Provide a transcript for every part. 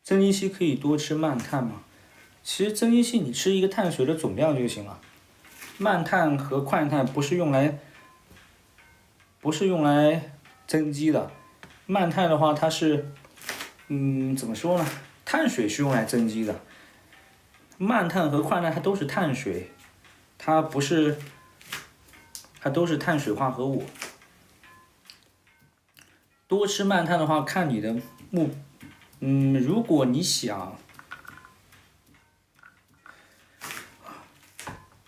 增肌期可以多吃慢碳吗？其实增肌期你吃一个碳水的总量就行了。慢碳和快碳不是用来增肌的。慢碳的话，它是怎么说呢？碳水是用来增肌的。慢碳和快碳它都是碳水，它都是碳水化合物。多吃慢碳的话，看你的如果你想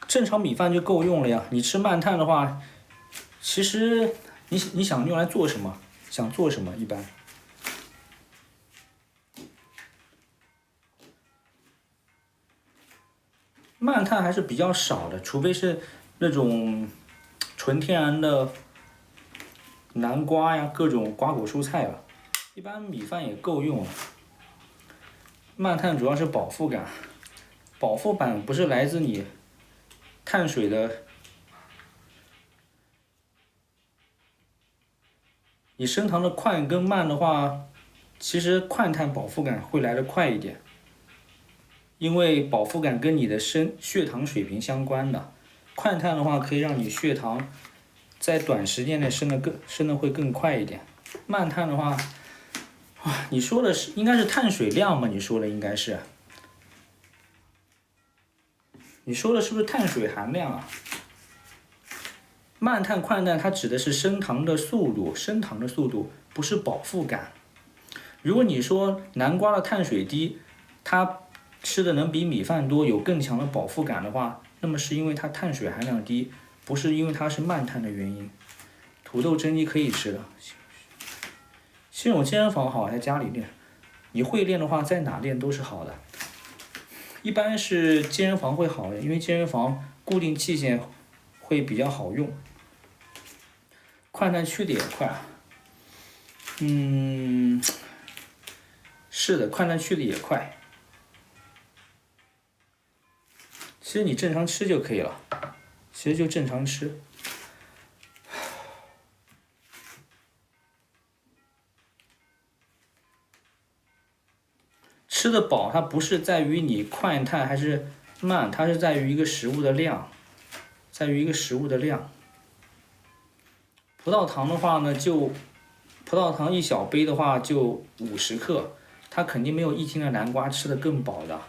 正常米饭就够用了呀。你吃慢碳的话，其实你想用来做什么？想做什么？一般慢碳还是比较少的，除非是那种纯天然的南瓜呀，各种瓜果蔬菜了。一般米饭也够用了。慢碳主要是饱腹感，饱腹感不是来自你碳水的，你升糖的快跟慢的话，其实快碳饱腹感会来得快一点，因为饱腹感跟你的血糖水平相关的。快碳的话可以让你血糖在短时间内升得会更快一点。慢碳的话，你说的是应该是碳水量吗？你说的应该是，你说的是不是碳水含量啊？慢碳、快碳它指的是升糖的速度，不是饱腹感。如果你说南瓜的碳水低，它吃的能比米饭多，有更强的饱腹感的话，那么是因为它碳水含量低，不是因为它是慢碳的原因。土豆蒸鸡可以吃的。新手健身房好，在家里练。你会练的话，在哪练都是好的。一般是健身房会好一点，因为健身房固定器械会比较好用。快碳去的也快。是的，快碳去的也快。其实你正常吃就可以了，其实就正常吃。吃得饱，它不是在于你快碳还是慢，它是在于一个食物的量，葡萄糖的话呢，葡萄糖一小杯的话就50克，它肯定没有1斤的南瓜吃得更饱的。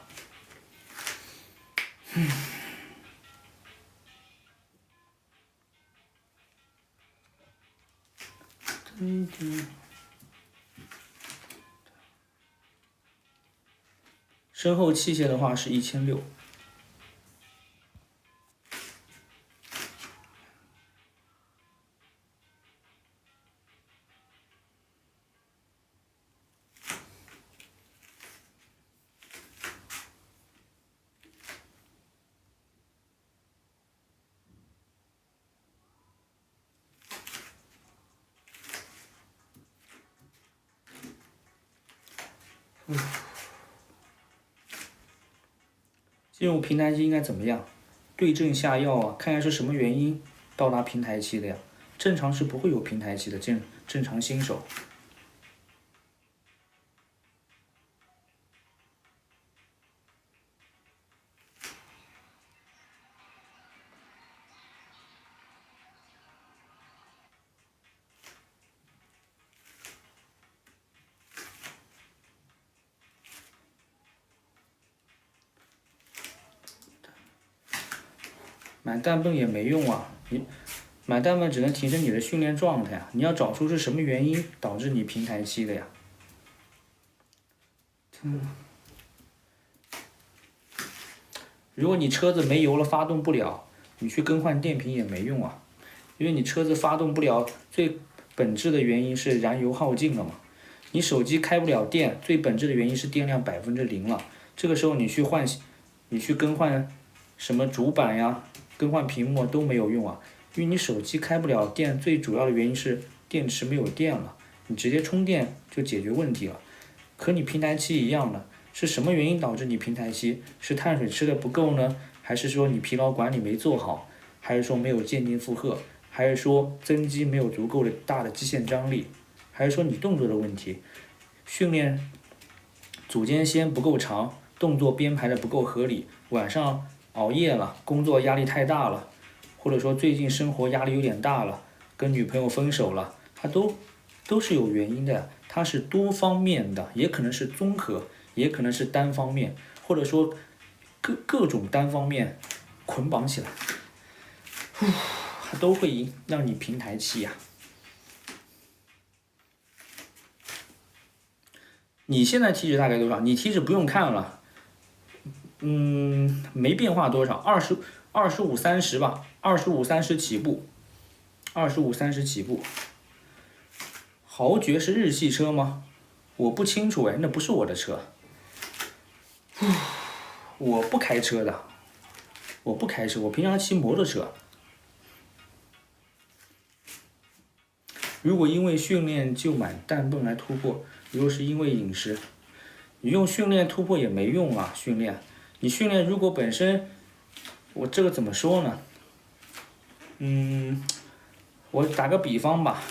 身后器械的话是1600。进入平台期应该怎么样？对症下药啊，看一下是什么原因到达平台期的呀。正常是不会有平台期的，正常新手。买氮泵也没用啊，你买氮泵只能提升你的训练状态啊，你要找出是什么原因导致你平台期的呀。如果你车子没油了，发动不了，你去更换电瓶也没用啊，因为你车子发动不了，最本质的原因是燃油耗尽了嘛。你手机开不了电，最本质的原因是电量0%了。这个时候你去更换什么主板呀，更换屏幕都没有用啊，因为你手机开不了电，最主要的原因是电池没有电了。你直接充电就解决问题了。和你平台期一样的，是什么原因导致你平台期？是碳水吃的不够呢，还是说你疲劳管理没做好，还是说没有渐进负荷，还是说增肌没有足够的大的肌线张力，还是说你动作的问题？训练组间隙不够长，动作编排的不够合理，晚上熬夜了，工作压力太大了，或者说最近生活压力有点大了，跟女朋友分手了，它都是有原因的，它是多方面的，也可能是综合，也可能是单方面，或者说各种单方面捆绑起来，它都会让你平台期呀。你现在体脂大概多少？你体脂不用看了，没变化多少，25、30吧，25、30起步，25、30起步。豪爵是日系车吗？我不清楚哎，那不是我的车。我不开车的，我不开车，我平常骑摩托车。如果因为训练就买氮泵来突破，如果是因为饮食，你用训练突破也没用啊。你训练如果本身，我这个怎么说呢？我打个比方吧，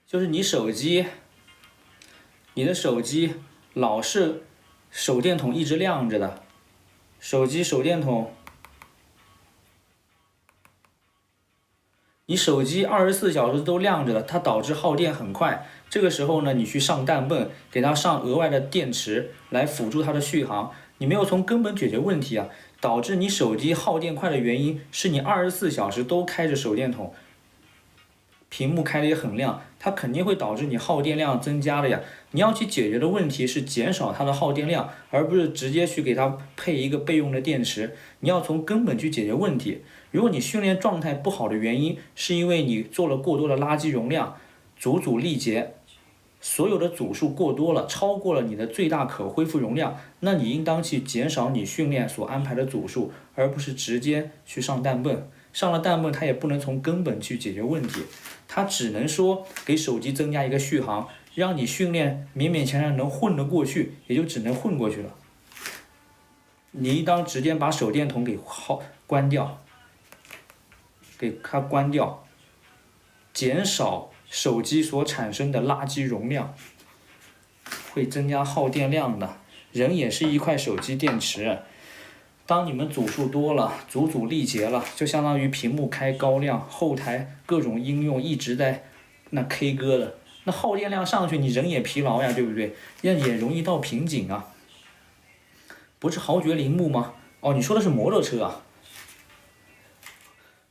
就是你的手机老是手电筒一直亮着的，你手机24小时都亮着的，它导致耗电很快。这个时候呢，你去上氮泵，给它上额外的电池来辅助它的续航，你没有从根本解决问题啊。导致你手机耗电快的原因是你24小时都开着手电筒，屏幕开的也很亮，它肯定会导致你耗电量增加的呀。你要去解决的问题是减少它的耗电量，而不是直接去给它配一个备用的电池。你要从根本去解决问题。如果你训练状态不好的原因是因为你做了过多的垃圾容量，组力竭，所有的组数过多了，超过了你的最大可恢复容量，那你应当去减少你训练所安排的组数，而不是直接去上氮泵。上了氮泵，它也不能从根本去解决问题，它只能说给手机增加一个续航，让你训练勉勉强强能混得过去，也就只能混过去了。你应当直接把手电筒给关掉，减少手机所产生的垃圾容量，会增加耗电量的。人也是一块手机电池，当你们组数多了，组力竭了，就相当于屏幕开高亮，后台各种应用一直在那 K 歌的，那耗电量上去，你人也疲劳呀，对不对？也容易到瓶颈啊。不是豪爵铃木吗？哦，你说的是摩托车啊。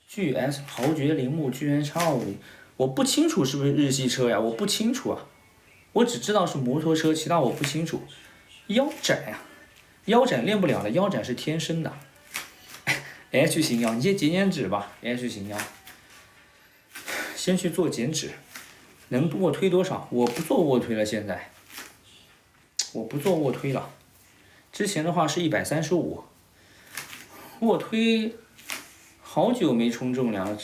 GS 豪爵铃木 GS-5，我不清楚是不是日系车呀，我不清楚啊。我只知道是摩托车，其他我不清楚。腰斩呀，腰斩练不了的，腰斩是天生的。H 型腰，你先减脂吧 ，H 型腰。先去做减脂，能卧推多少？我不做卧推了，现在。我不做卧推了，之前的话是135。卧推好久没冲重量了，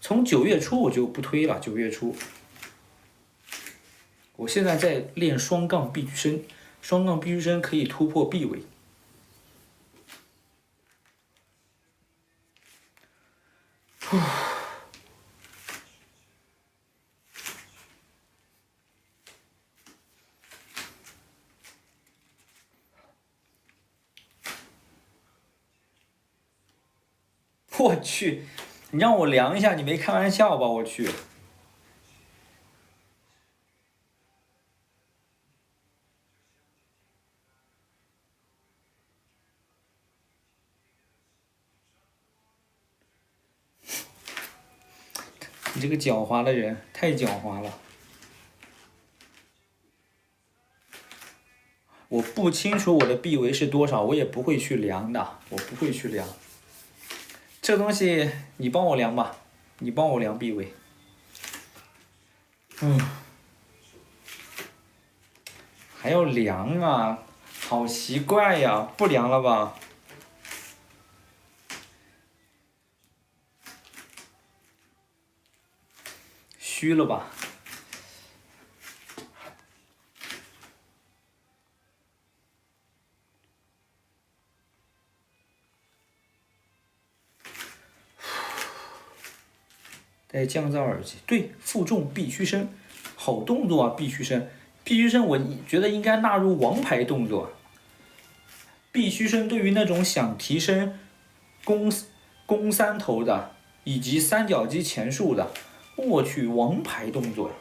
从9月初我就不推了。9月初，我现在在练双杠臂屈伸，双杠臂屈伸可以突破臂围。我去，你让我量一下，你没开玩笑吧？我去。这个狡猾的人，太狡猾了。我不清楚我的臂围是多少，我也不会去量的，我不会去量。这东西你帮我量吧，你帮我量臂围。还要量啊，好奇怪呀，不量了吧？虚了吧？戴降噪耳机，对，负重必须伸，好动作啊，必须伸，必须伸，我觉得应该纳入王牌动作。必须伸对于那种想提升肱三头的以及三角肌前束的，我去，王牌动作呀！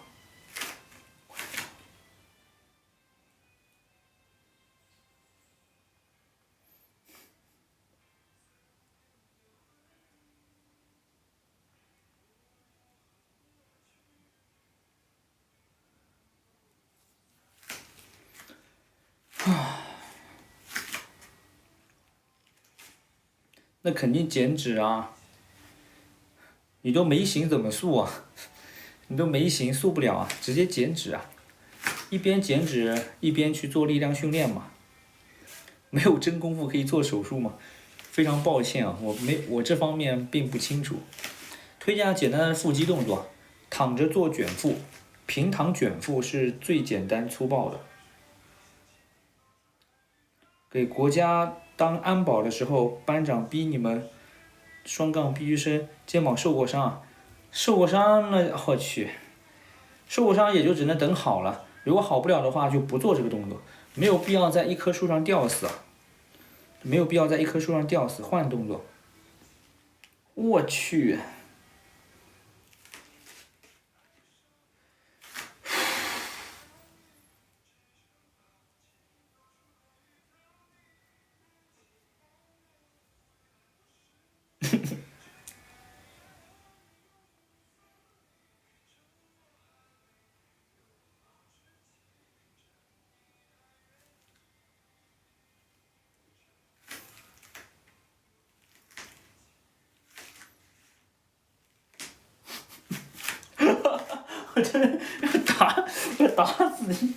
那肯定减脂啊！你都没型怎么塑啊？你都没型塑不了啊，直接减脂啊！一边减脂一边去做力量训练嘛。没有真功夫可以做手术吗？非常抱歉啊，我这方面并不清楚。推荐简单的腹肌动作，躺着做卷腹，平躺卷腹是最简单粗暴的。给国家当安保的时候，班长逼你们双杠必须伸，肩膀受过伤，受过伤那我去，受过伤也就只能等好了。如果好不了的话，就不做这个动作，没有必要在一棵树上吊死啊！没有必要在一棵树上吊死，换动作。我去。我真的要打死你！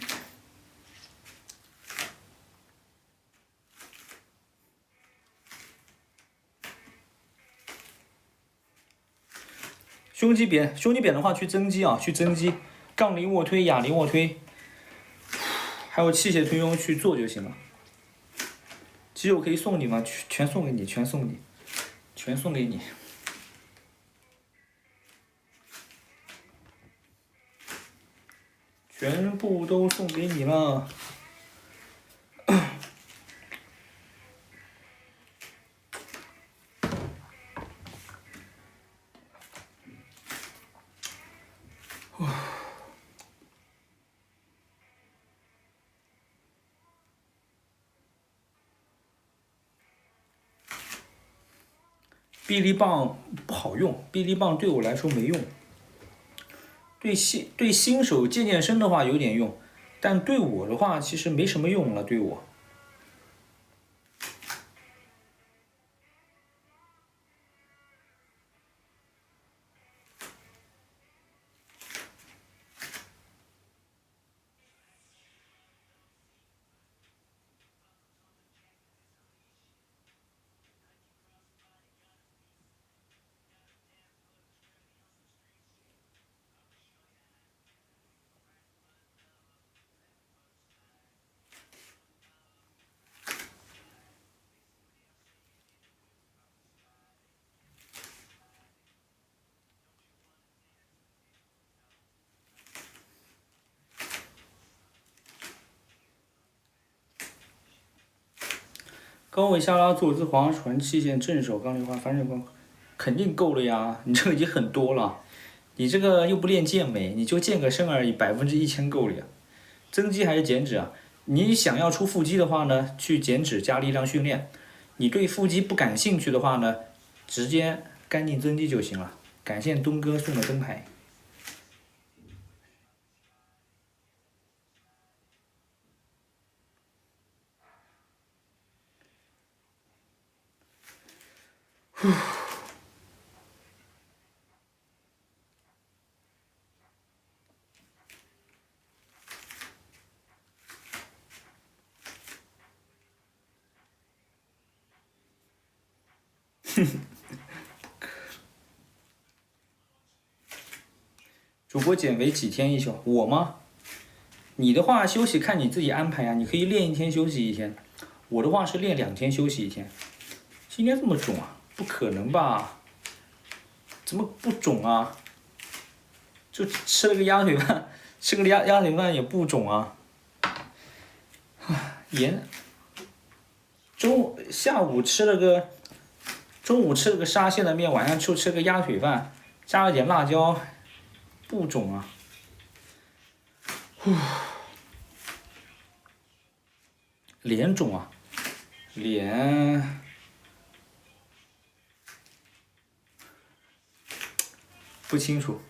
胸肌扁的话去增肌啊，去增肌，杠铃卧推、哑铃卧推，还有器械推胸去做就行了。肌肉可以送你吗？全送给你，全送你，全送给你。全部都送给你了。臂力棒不好用，臂力棒对我来说没用。对新手健身的话有点用，但对我的话其实没什么用了，对我。高位下拉、坐姿划船、器械正手、杠铃花、反手杠，肯定够了呀！你这个已经很多了，你这个又不练健美，你就健个身而已，1000%够了呀。增肌还是减脂啊？你想要出腹肌的话呢，去减脂加力量训练；你对腹肌不感兴趣的话呢，直接干净增肌就行了。感谢东哥送的灯牌。主播减肥几天一休？我吗？你的话休息看你自己安排啊，你可以练1天休息1天。我的话是练2天休息1天。今天这么肿啊？不可能吧？怎么不肿啊？就吃了个鸭腿饭，吃个鸭腿饭也不肿啊？下午吃了个，中午吃了个沙县的面，晚上就吃了个鸭腿饭，加了点辣椒，不肿啊？脸肿啊？脸不清楚。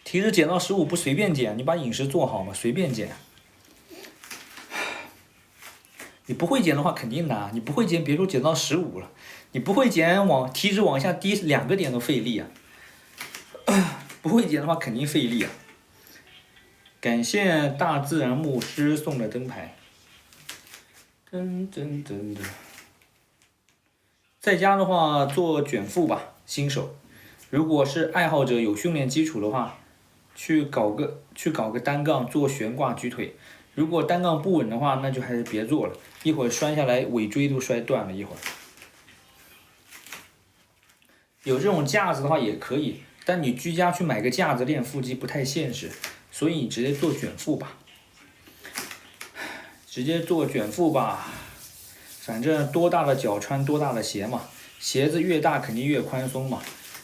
体脂减到15不随便减，你把饮食做好嘛，随便减。你不会减的话肯定难，你不会减别说减到15了，你不会减体脂往下低2个点都费力啊。不会减的话肯定费力啊。感谢大自然牧师送的灯牌。在家的话做卷腹吧，新手。如果是爱好者有训练基础的话，去搞个单杠做悬挂举腿。如果单杠不稳的话，那就还是别做了，一会儿摔下来尾椎都摔断了一会儿。有这种架子的话也可以，但你居家去买个架子练腹肌不太现实，所以你直接做卷腹吧。直接做卷腹吧，反正多大的脚穿多大的鞋嘛，鞋子越大肯定越宽松嘛。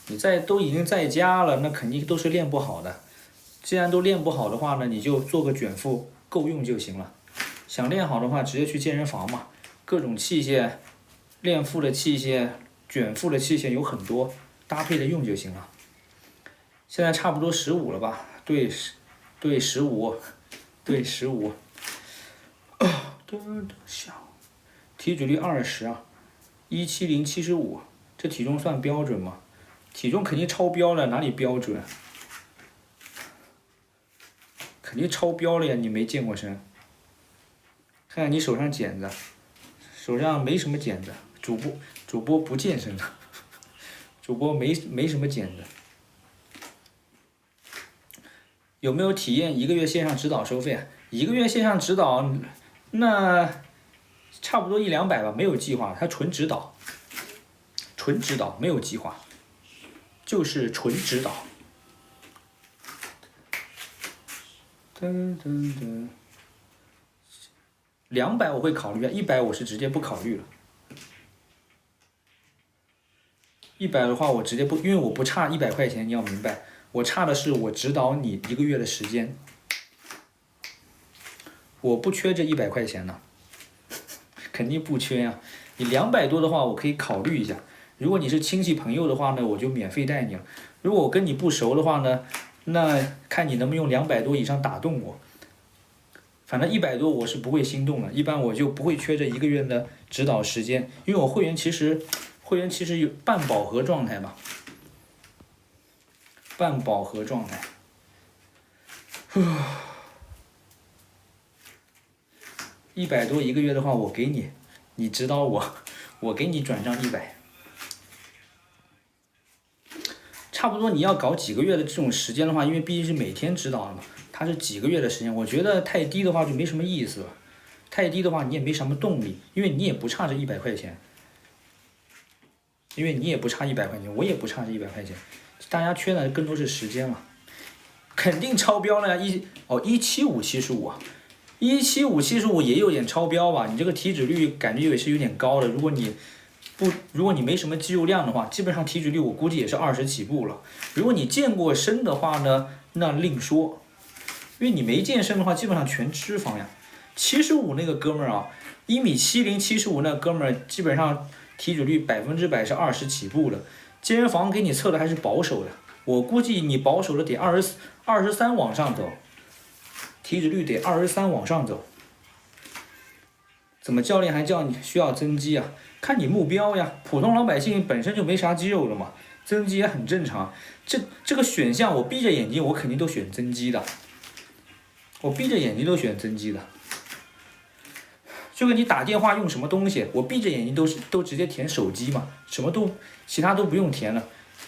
你都已经在家了，那肯定都是练不好的。既然都练不好的话呢，你就做个卷腹够用就行了。想练好的话，直接去健身房嘛，各种器械，练腹的器械、卷腹的器械有很多，搭配着用就行了。现在差不多15了吧？对，15，对15。体脂率20啊，17075，这体重算标准吗？体重肯定超标了，哪里标准？肯定超标了呀！你没健过身，看看你手上茧子，手上没什么茧子。主播不健身的，主播没什么茧子。有没有体验1个月线上指导收费？1个月线上指导，那差不多100-200吧，没有计划，它纯指导，没有计划，就是纯指导。200我会考虑，100我是直接不考虑了。100的话我直接不，因为我不差100块钱，你要明白，我差的是我指导你1个月的时间，我不缺这100块钱呢，肯定不缺呀。你200多的话我可以考虑一下，如果你是亲戚朋友的话呢，我就免费带你了。如果我跟你不熟的话呢，那看你能不能用200多以上打动我。反正100多我是不会心动的，一般我就不会缺这1个月的指导时间，因为我会员其实有半饱和状态吧，半饱和状态。100多1个月的话，我给你，你指导我给你转账100。差不多你要搞几个月的这种时间的话，因为毕竟是每天指导的嘛，它是几个月的时间，我觉得太低的话就没什么意思了，太低的话你也没什么动力，因为你也不差这100块钱，我也不差这100块钱，大家缺的更多是时间嘛，肯定超标了呀，17575啊，17575也有点超标吧，你这个体脂率感觉也是有点高的，如果你没什么肌肉量的话，基本上体脂率我估计也是20起步了。如果你健过身的话呢，那另说，因为你没健身的话，基本上全脂肪呀。75那个哥们儿啊，1.70米75那哥们儿基本上体脂率100%是20起步的，健身房给你测的还是保守的，我估计你保守的得23往上走，体脂率得23往上走。怎么教练还叫你需要增肌啊？看你目标呀。普通老百姓本身就没啥肌肉了嘛，增肌也很正常。这个选项我闭着眼睛我肯定都选增肌的，我闭着眼睛都选增肌的。就跟你打电话用什么东西，我闭着眼睛都直接填手机嘛，什么都其他都不用填了。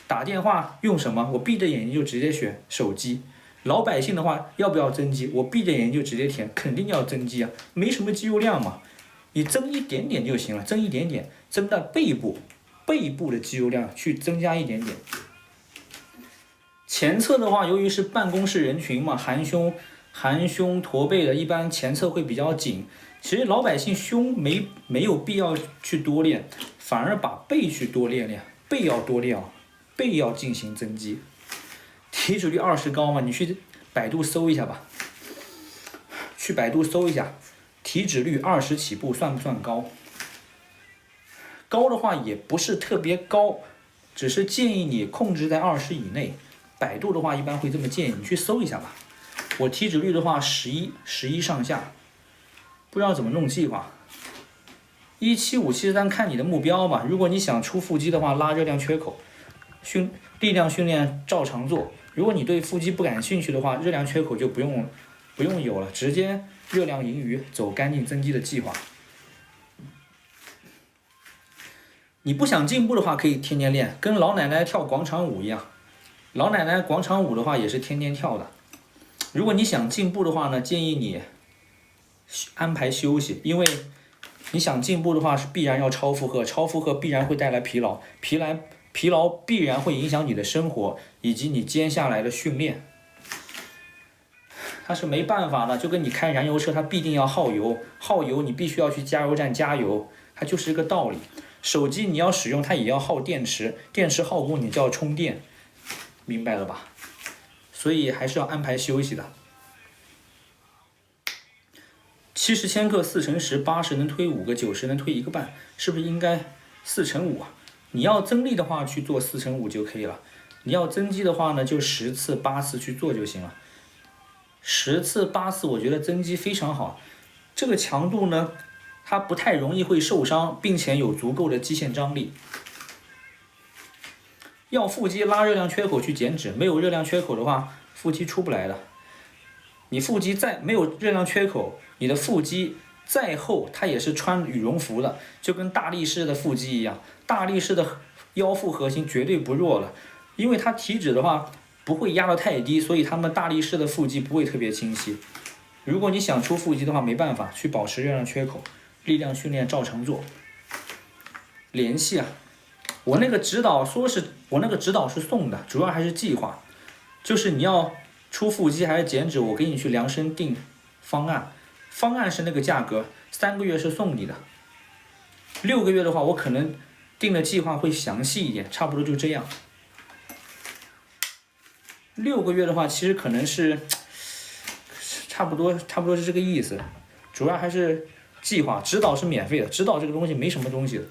打电话用什么，我闭着眼睛就直接选手机。老百姓的话要不要增肌，我闭着眼睛就直接填，肯定要增肌啊，没什么肌肉量嘛，你增一点点就行了，增一点点，增到背部的肌肉量去增加一点点。前侧的话，由于是办公室人群嘛，含胸驼背的，一般前侧会比较紧。其实老百姓胸没有必要去多练，反而把背去多练练，背要多练，背要进行增肌。体脂率20高嘛，你去百度搜一下吧，去百度搜一下，体脂率20起步算不算高？高的话也不是特别高，只是建议你控制在20以内。百度的话一般会这么建议，你去搜一下吧。我体脂率的话11上下。不知道怎么弄计划，17573看你的目标吧。如果你想出腹肌的话，拉热量缺口，力量训练照常做。如果你对腹肌不感兴趣的话，热量缺口就不用有了，直接热量盈余，走干净增肌的计划。你不想进步的话，可以天天练，跟老奶奶跳广场舞一样。老奶奶广场舞的话也是天天跳的。如果你想进步的话呢，建议你安排休息，因为你想进步的话是必然要超负荷，超负荷必然会带来疲劳，疲劳必然会影响你的生活以及你接下来的训练。它是没办法的，就跟你开燃油车，它必定要耗油，耗油你必须要去加油站加油，它就是这个道理。手机你要使用它也要耗电池，电池耗功你就要充电，明白了吧？所以还是要安排休息的。70千克4乘10，80能推5个，90能推1个半，是不是应该4乘5啊？你要增力的话去做4乘5就可以了，你要增肌的话呢，就10次8次去做就行了。10次8次我觉得增肌非常好，这个强度呢，它不太容易会受伤，并且有足够的肌线张力。要腹肌拉热量缺口去减脂，没有热量缺口的话，腹肌出不来的。你腹肌再没有热量缺口，你的腹肌再厚，它也是穿羽绒服的，就跟大力士的腹肌一样。大力士的腰腹核心绝对不弱了，因为它体脂的话不会压得太低，所以他们大力士的腹肌不会特别清晰。如果你想出腹肌的话，没办法，去保持热量缺口，力量训练照常做。联系啊，我那个指导是送的，主要还是计划，就是你要出腹肌还是减脂，我给你去量身定方案，方案是那个价格，3个月是送你的，6个月的话我可能定的计划会详细一点，差不多就这样。6个月的话其实可能是差不多是这个意思，主要还是计划，指导是免费的，指导这个东西没什么东西的，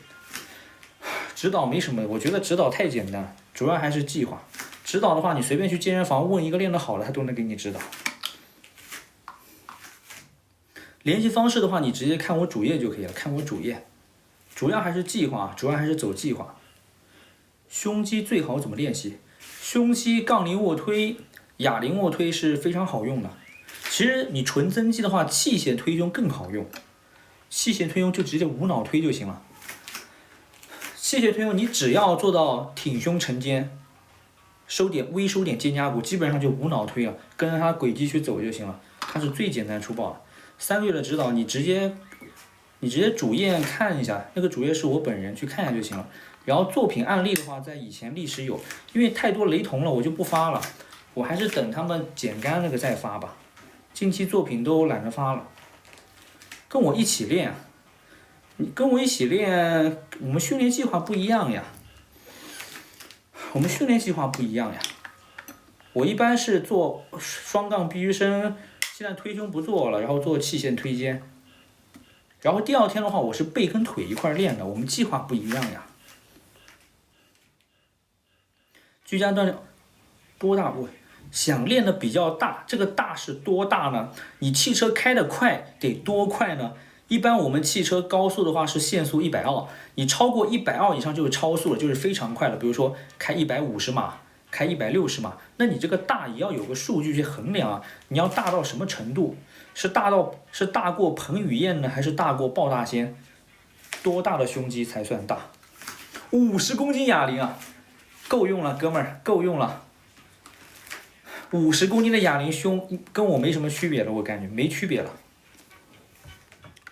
指导没什么，我觉得指导太简单，主要还是计划。指导的话，你随便去健身房问一个练得好的，他都能给你指导。联系方式的话，你直接看我主页就可以了，看我主页。主要还是计划，主要还是走计划。胸肌最好怎么练习？胸肌杠铃卧推、哑铃卧推是非常好用的。其实你纯增肌的话，器械推胸更好用。器械推胸就直接无脑推就行了。器械推胸你只要做到挺胸沉肩。微收点肩胛骨，基本上就无脑推了，跟着它轨迹去走就行了，它是最简单粗暴的。3个月的指导，你直接主页看一下，那个主页是我本人，去看一下就行了。然后作品案例的话，在以前历史有，因为太多雷同了，我就不发了，我还是等他们剪干那个再发吧。近期作品都懒得发了，跟我一起练，你跟我一起练，我们训练计划不一样呀。我们训练计划不一样呀，我一般是做双杠臂屈伸，现在推胸不做了，然后做器械推肩，然后第2天的话，我是背跟腿一块练的，我们计划不一样呀。居家锻炼多大部位？想练的比较大，这个大是多大呢？你汽车开得快得多快呢？一般我们汽车高速的话是限速120，你超过120以上就是超速了，就是非常快了。比如说开150码，开160码，那你这个大也要有个数据去衡量啊。你要大到什么程度？是大过彭于晏呢，还是大过鲍大仙？多大的胸肌才算大？50公斤哑铃啊，够用了，哥们儿，够用了。50公斤的哑铃胸跟我没什么区别了，我感觉没区别了。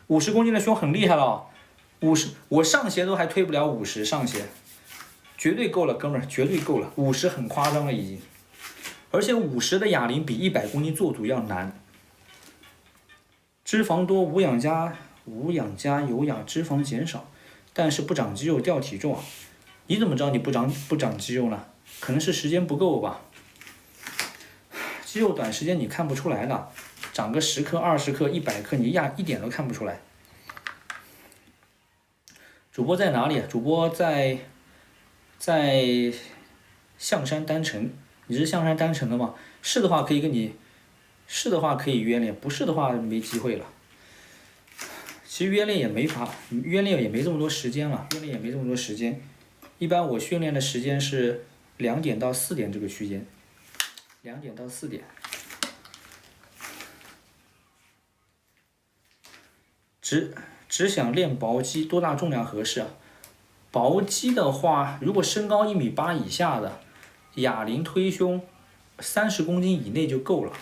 50公斤的胸很厉害了，50我上鞋都还推不了50上鞋，绝对够了，哥们儿，绝对够了，50很夸张了已经。而且50的哑铃比100公斤做组要难。脂肪多无氧加有氧，脂肪减少，但是不长肌肉掉体重啊？你怎么知道你不长肌肉呢？可能是时间不够吧。肌肉短时间你看不出来的，长个10克、20克、100克，你一点都看不出来。主播在哪里？主播在象山单城。你是象山单城的吗？是的话可以约练，不是的话没机会了。其实约练也没这么多时间了，一般我训练的时间是2点到4点这个区间，2点到4点。只想练薄肌，多大重量合适啊？薄肌的话，如果身高1.8米以下的，哑铃推胸30公斤以内就够了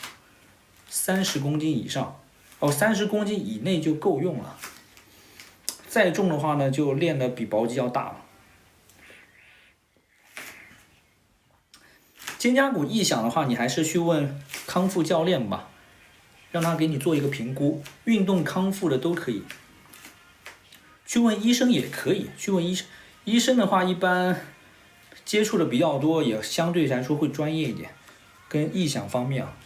，30公斤以上，30公斤以内就够用了。再重的话呢，就练的比薄肌要大了。肩胛骨异响的话，你还是去问康复教练吧，让他给你做一个评估。运动康复的都可以，去问医生也可以。去问医生，医生的话一般接触的比较多，也相对来说会专业一点。跟异响方面啊，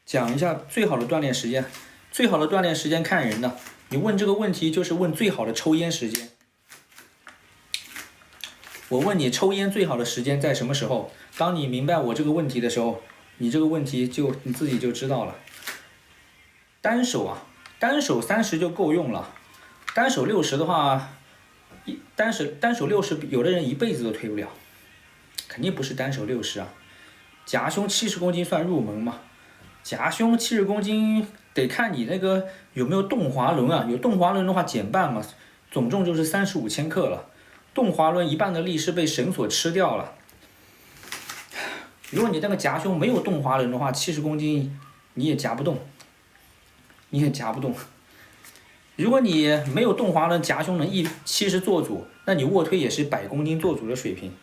讲一下最好的锻炼时间。最好的锻炼时间看人的。你问这个问题就是问最好的抽烟时间。我问你抽烟最好的时间在什么时候？当你明白我这个问题的时候，你这个问题你自己就知道了。单手30就够用了。单手60的话，单手60，有的人一辈子都推不了，肯定不是单手60啊。夹胸70公斤算入门吗？夹胸70公斤得看你那个有没有动滑轮啊，有动滑轮的话减半嘛，总重就是35千克了。动滑轮一半的力是被绳索吃掉了。如果你那个夹胸没有动滑轮的话，70公斤你也夹不动。如果你没有动滑轮，夹胸能70做组，那你卧推也是100公斤做组的水平，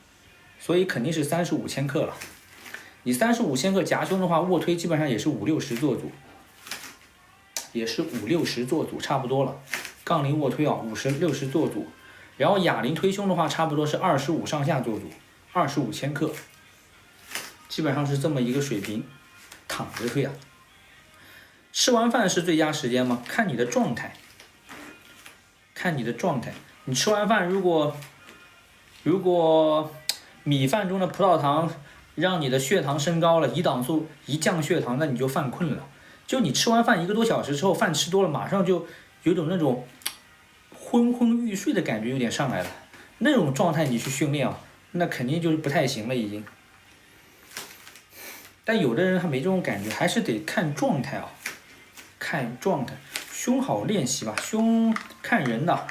所以肯定是35千克了。你35千克夹胸的话，卧推基本上也是50-60做组，差不多了。杠铃卧推啊，50-60做组，然后哑铃推胸的话，差不多是25上下做组，25千克，基本上是这么一个水平。躺着推啊。吃完饭是最佳时间吗？看你的状态。你吃完饭如果米饭中的葡萄糖让你的血糖升高了，胰岛素一降血糖，那你就犯困了。就你吃完饭1个多小时之后，饭吃多了，马上就有种那种昏昏欲睡的感觉有点上来了，那种状态你去训练啊，那肯定就是不太行了已经。但有的人他没这种感觉，还是得看状态啊，胸好练习吧，胸看人的，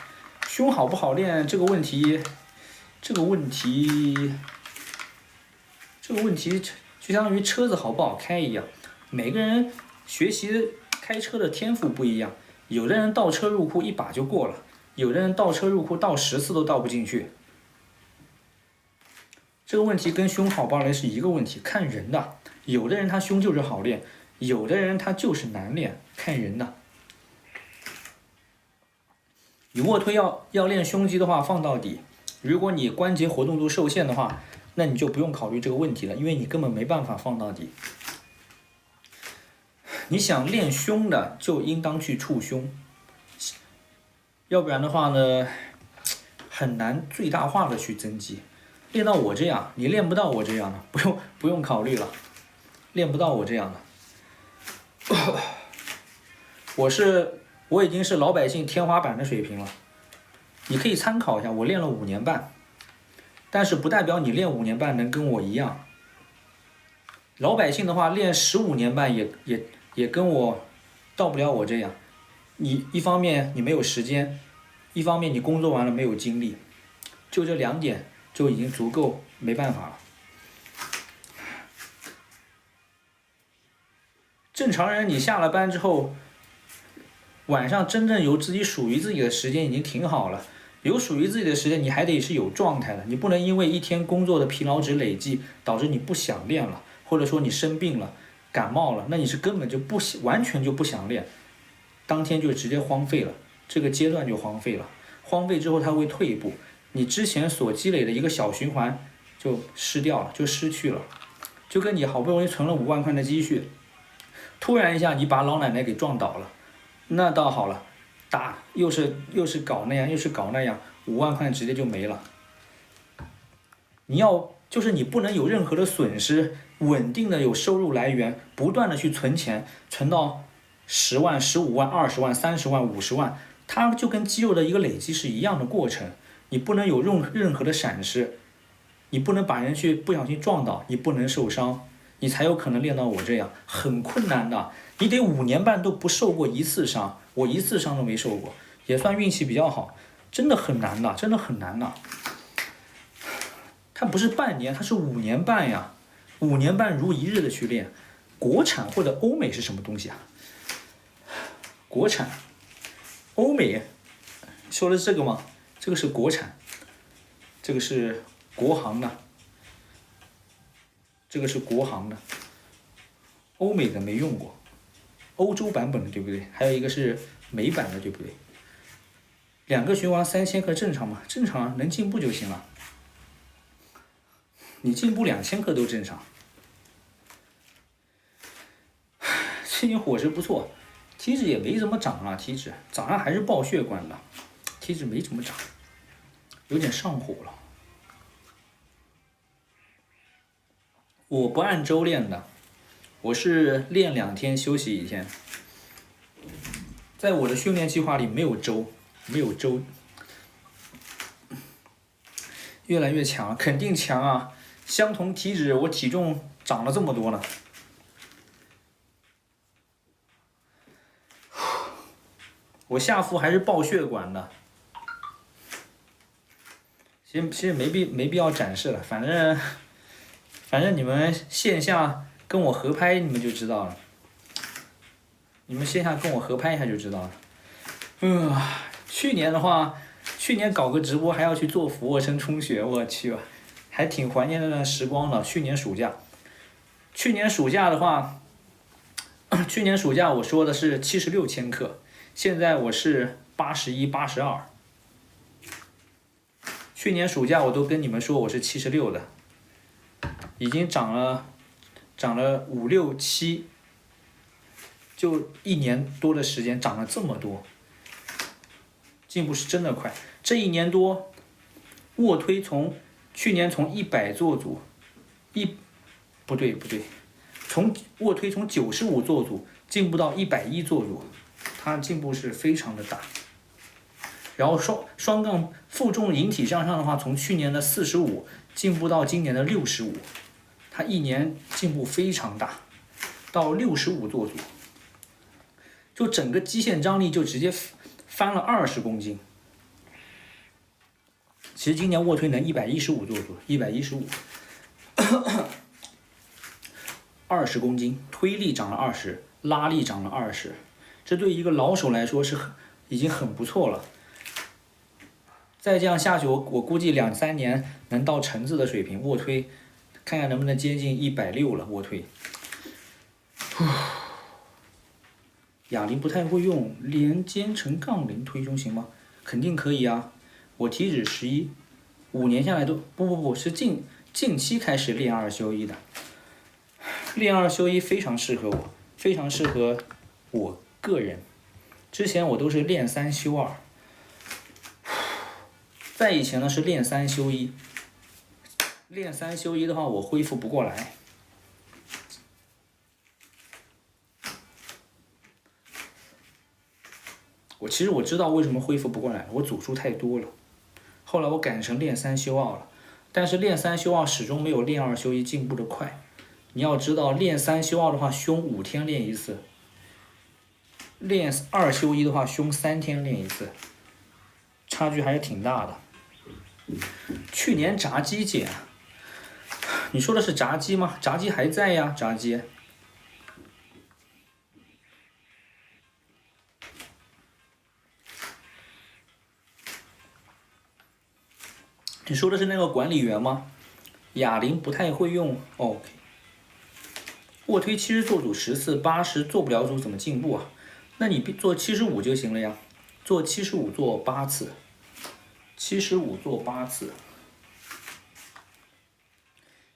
胸好不好练这个问题就相当于车子好不好开一样，每个人学习开车的天赋不一样，有的人倒车入库一把就过了，有的人倒车入库倒10次都倒不进去。这个问题跟胸好不好练是一个问题，看人的，有的人他胸就是好练，有的人他就是难练，看人的。你卧推要练胸肌的话放到底，如果你关节活动度受限的话，那你就不用考虑这个问题了，因为你根本没办法放到底。你想练胸的就应当去触胸，要不然的话呢，很难最大化的去增肌。练到我这样，你练不到我这样的，不用考虑了，练不到我这样的。我已经是老百姓天花板的水平了，你可以参考一下，我练了5年半，但是不代表你练5年半能跟我一样。老百姓的话练15年半也跟我到不了我这样。你一方面你没有时间，一方面你工作完了没有精力，就这2点就已经足够没办法了。正常人你下了班之后，晚上真正有自己属于自己的时间已经挺好了。有属于自己的时间，你还得是有状态的，你不能因为一天工作的疲劳值累计导致你不想练了，或者说你生病了、感冒了，那你是根本就完全就不想练，当天就直接荒废了，这个阶段就荒废了。荒废之后它会退步，你之前所积累的一个小循环就失掉了，就失去了。就跟你好不容易存了5万块的积蓄，突然一下你把老奶奶给撞倒了，那倒好了，又是搞那样，又是搞那样，5万块直接就没了。就是你不能有任何的损失，稳定的有收入来源，不断的去存钱，存到10万、15万、20万、30万、50万，它就跟肌肉的一个累积是一样的过程。你不能有任何的闪失，你不能把人去不小心撞倒，你不能受伤，你才有可能练到我这样，很困难的。你得5年半都不受过1次伤，我1次伤都没受过，也算运气比较好，真的很难的，真的很难的。它不是半年，它是5年半呀，5年半如一日的去练。国产或者欧美是什么东西啊？国产，欧美，说的是这个吗？这个是国产，这个是国行的，这个是国行的，欧美的没用过，欧洲版本的对不对？还有一个是美版的对不对？2个循环3000克正常吗？正常，能进步就行了。你进步2000克都正常。最近伙食不错，体脂也没怎么长啊，体脂早上还是爆血管的，体脂没怎么长，有点上火了。我不按周练的，我是练2天休息1天，在我的训练计划里没有周，越来越强，肯定强啊！相同体脂，我体重长了这么多呢。我下腹还是爆血管的，其实没必要展示了，反正你们线下跟我合拍，你们就知道了。你们线下跟我合拍一下就知道了。去年的话，去年搞个直播还要去做俯卧撑充血，我去，还挺怀念那段时光的。去年暑假的话，去年暑假我说的是76千克。现在我是81、82，去年暑假我都跟你们说我是76的，已经长了5、6、7，就1年多的时间长了这么多，进步是真的快。这1年多，卧推去年从100做组，从卧推从95做组进步到110做组。它进步是非常的大，然后双杠负重引体向上的话，从去年的45进步到今年的65，它1年进步非常大，到65做组，就整个肌线张力就直接翻了20公斤。其实今年卧推能115做组，115， 20公斤，推力长了20，拉力长了20。这对一个老手来说已经很不错了。再这样下去，我估计2、3年能到橙子的水平。卧推，看看能不能接近160了。卧推，哑铃不太会用，连肩成杠铃推胸行吗？肯定可以啊。我体脂11，5年下来都不是近期开始练2休1的。练2休1非常适合我，非常适合我个人。之前我都是练3休2，在以前呢是练3休1，练3休1的话，我恢复不过来。其实我知道为什么恢复不过来，我组数太多了。后来我改成练3休2了，但是练3休2始终没有练2休1进步的快。你要知道，练3休2的话，胸5天练一次；练2休1的话，胸3天练一次，差距还是挺大的。去年炸鸡减，你说的是炸鸡吗？炸鸡还在呀，炸鸡。你说的是那个管理员吗？哑铃不太会用 ，OK。卧推70做组10次，80做不了组怎么进步啊？那你做75就行了呀，做75做8次，75做8次。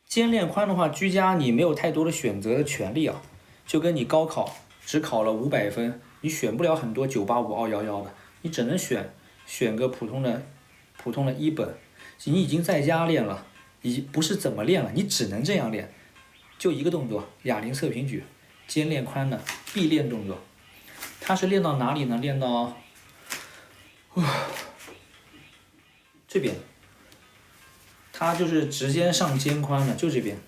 肩练髋的话，居家你没有太多的选择的权利啊，就跟你高考只考了500分，你选不了很多985、211的，你只能选个普通的1本。你已经在家练了，不是怎么练了，你只能这样练，就一个动作，哑铃侧平举，肩练髋的必练动作。它是练到哪里呢？练到这边，它就是直接上肩髋的，就这边。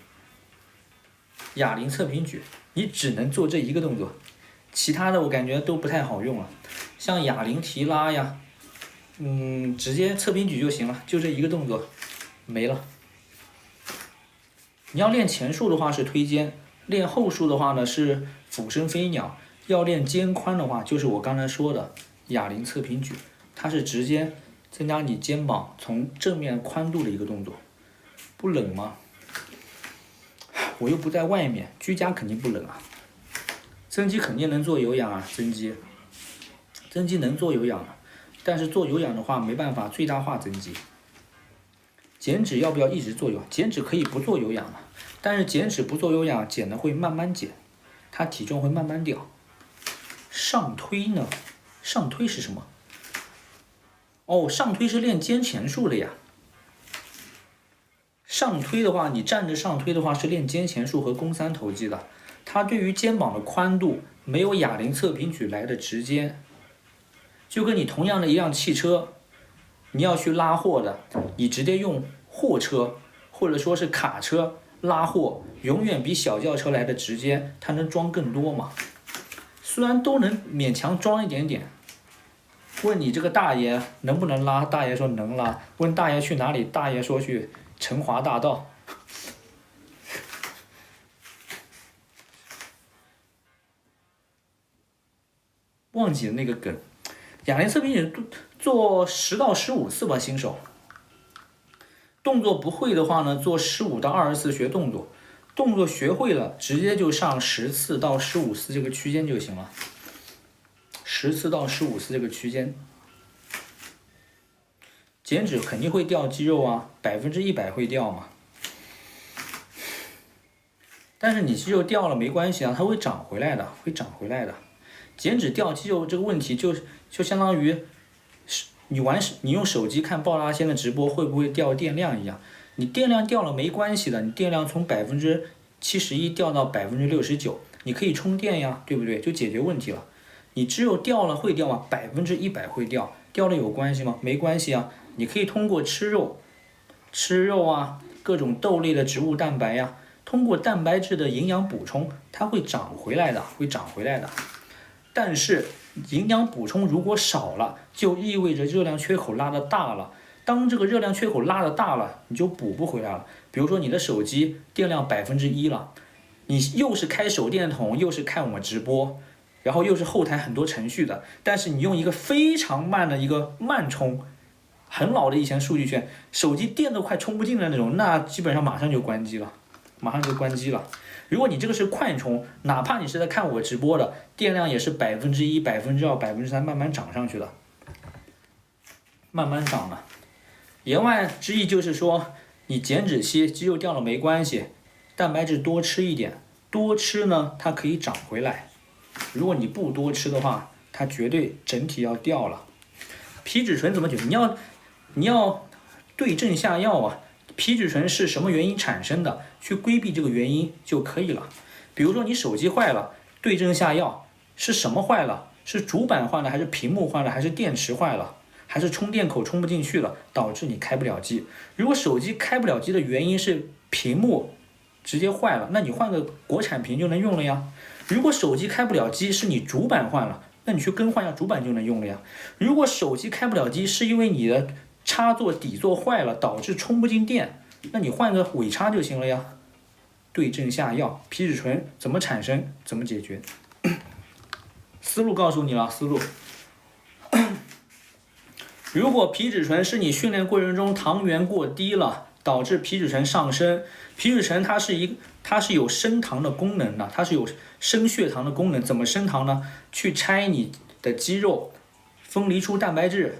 哑铃侧平举，你只能做这一个动作，其他的我感觉都不太好用了，像哑铃提拉呀。直接侧平举就行了，就这一个动作，没了。你要练前束的话是推肩，练后束的话呢是俯身飞鸟。要练肩宽的话，就是我刚才说的哑铃侧平举，它是直接增加你肩膀从正面宽度的一个动作。不冷吗？我又不在外面，居家肯定不冷啊。增肌肯定能做有氧啊，增肌能做有氧啊。但是做有氧的话没办法最大化增肌。减脂要不要一直做有氧？减脂可以不做有氧嘛，但是减脂不做有氧，减的会慢慢减，它体重会慢慢掉。上推呢？上推是什么？哦，上推是练肩前束的呀。上推的话，你站着上推的话是练肩前束和肱三头肌的，它对于肩膀的宽度没有哑铃侧平举来的直接。就跟你同样的一辆汽车，你要去拉货的，你直接用货车或者说是卡车拉货，永远比小轿车来的直接，它能装更多嘛。虽然都能勉强装一点点。问你这个大爷能不能拉？大爷说能拉。问大爷去哪里？大爷说去成华大道。忘记了那个梗。哑铃侧平举做10到15次吧，新手。动作不会的话呢，做15到20次学动作。动作学会了，直接就上10次到15次这个区间就行了。10次到15次这个区间。减脂肯定会掉肌肉啊，100%会掉嘛。但是你肌肉掉了没关系啊，它会长回来的，会长回来的。减脂掉肌肉这个问题就相当于你用手机看爆拉纤的直播会不会掉电量一样，你电量掉了没关系的，你电量从71%掉到69%，你可以充电呀，对不对？就解决问题了。你只有掉了会掉吗？100%会掉，掉了有关系吗？没关系啊，你可以通过吃肉啊，各种豆类的植物蛋白呀，通过蛋白质的营养补充，它会长回来的，会长回来的。但是营养补充如果少了，就意味着热量缺口拉得大了。当这个热量缺口拉得大了，你就补不回来了。比如说你的手机电量1%了，你又是开手电筒，又是看我直播，然后又是后台很多程序的，但是你用一个非常慢的一个慢充，很老的以前数据圈，手机电都快充不进的那种，那基本上马上就关机了。如果你这个是快充，哪怕你是在看我直播的，电量也是1%、2%、3%慢慢涨上去的，慢慢涨的。言外之意就是说，你减脂期肌肉掉了没关系，蛋白质多吃一点，多吃呢它可以长回来。如果你不多吃的话，它绝对整体要掉了。皮质醇怎么解决？你要对症下药啊。皮质醇是什么原因产生的，去规避这个原因就可以了。比如说你手机坏了，对症下药，是什么坏了？是主板坏了，还是屏幕坏了，还是电池坏了，还是充电口充不进去了，导致你开不了机？如果手机开不了机的原因是屏幕直接坏了，那你换个国产屏就能用了呀。如果手机开不了机是你主板坏了，那你去更换一下主板就能用了呀。如果手机开不了机是因为你的插座底座坏了，导致充不进电，那你换个尾插就行了呀。对症下药，皮质醇怎么产生，怎么解决？思路告诉你了，思路。如果皮质醇是你训练过程中糖原过低了，导致皮质醇上升，皮质醇它是有升糖的功能的，它是有升血糖的功能。怎么升糖呢？去拆你的肌肉，分离出蛋白质，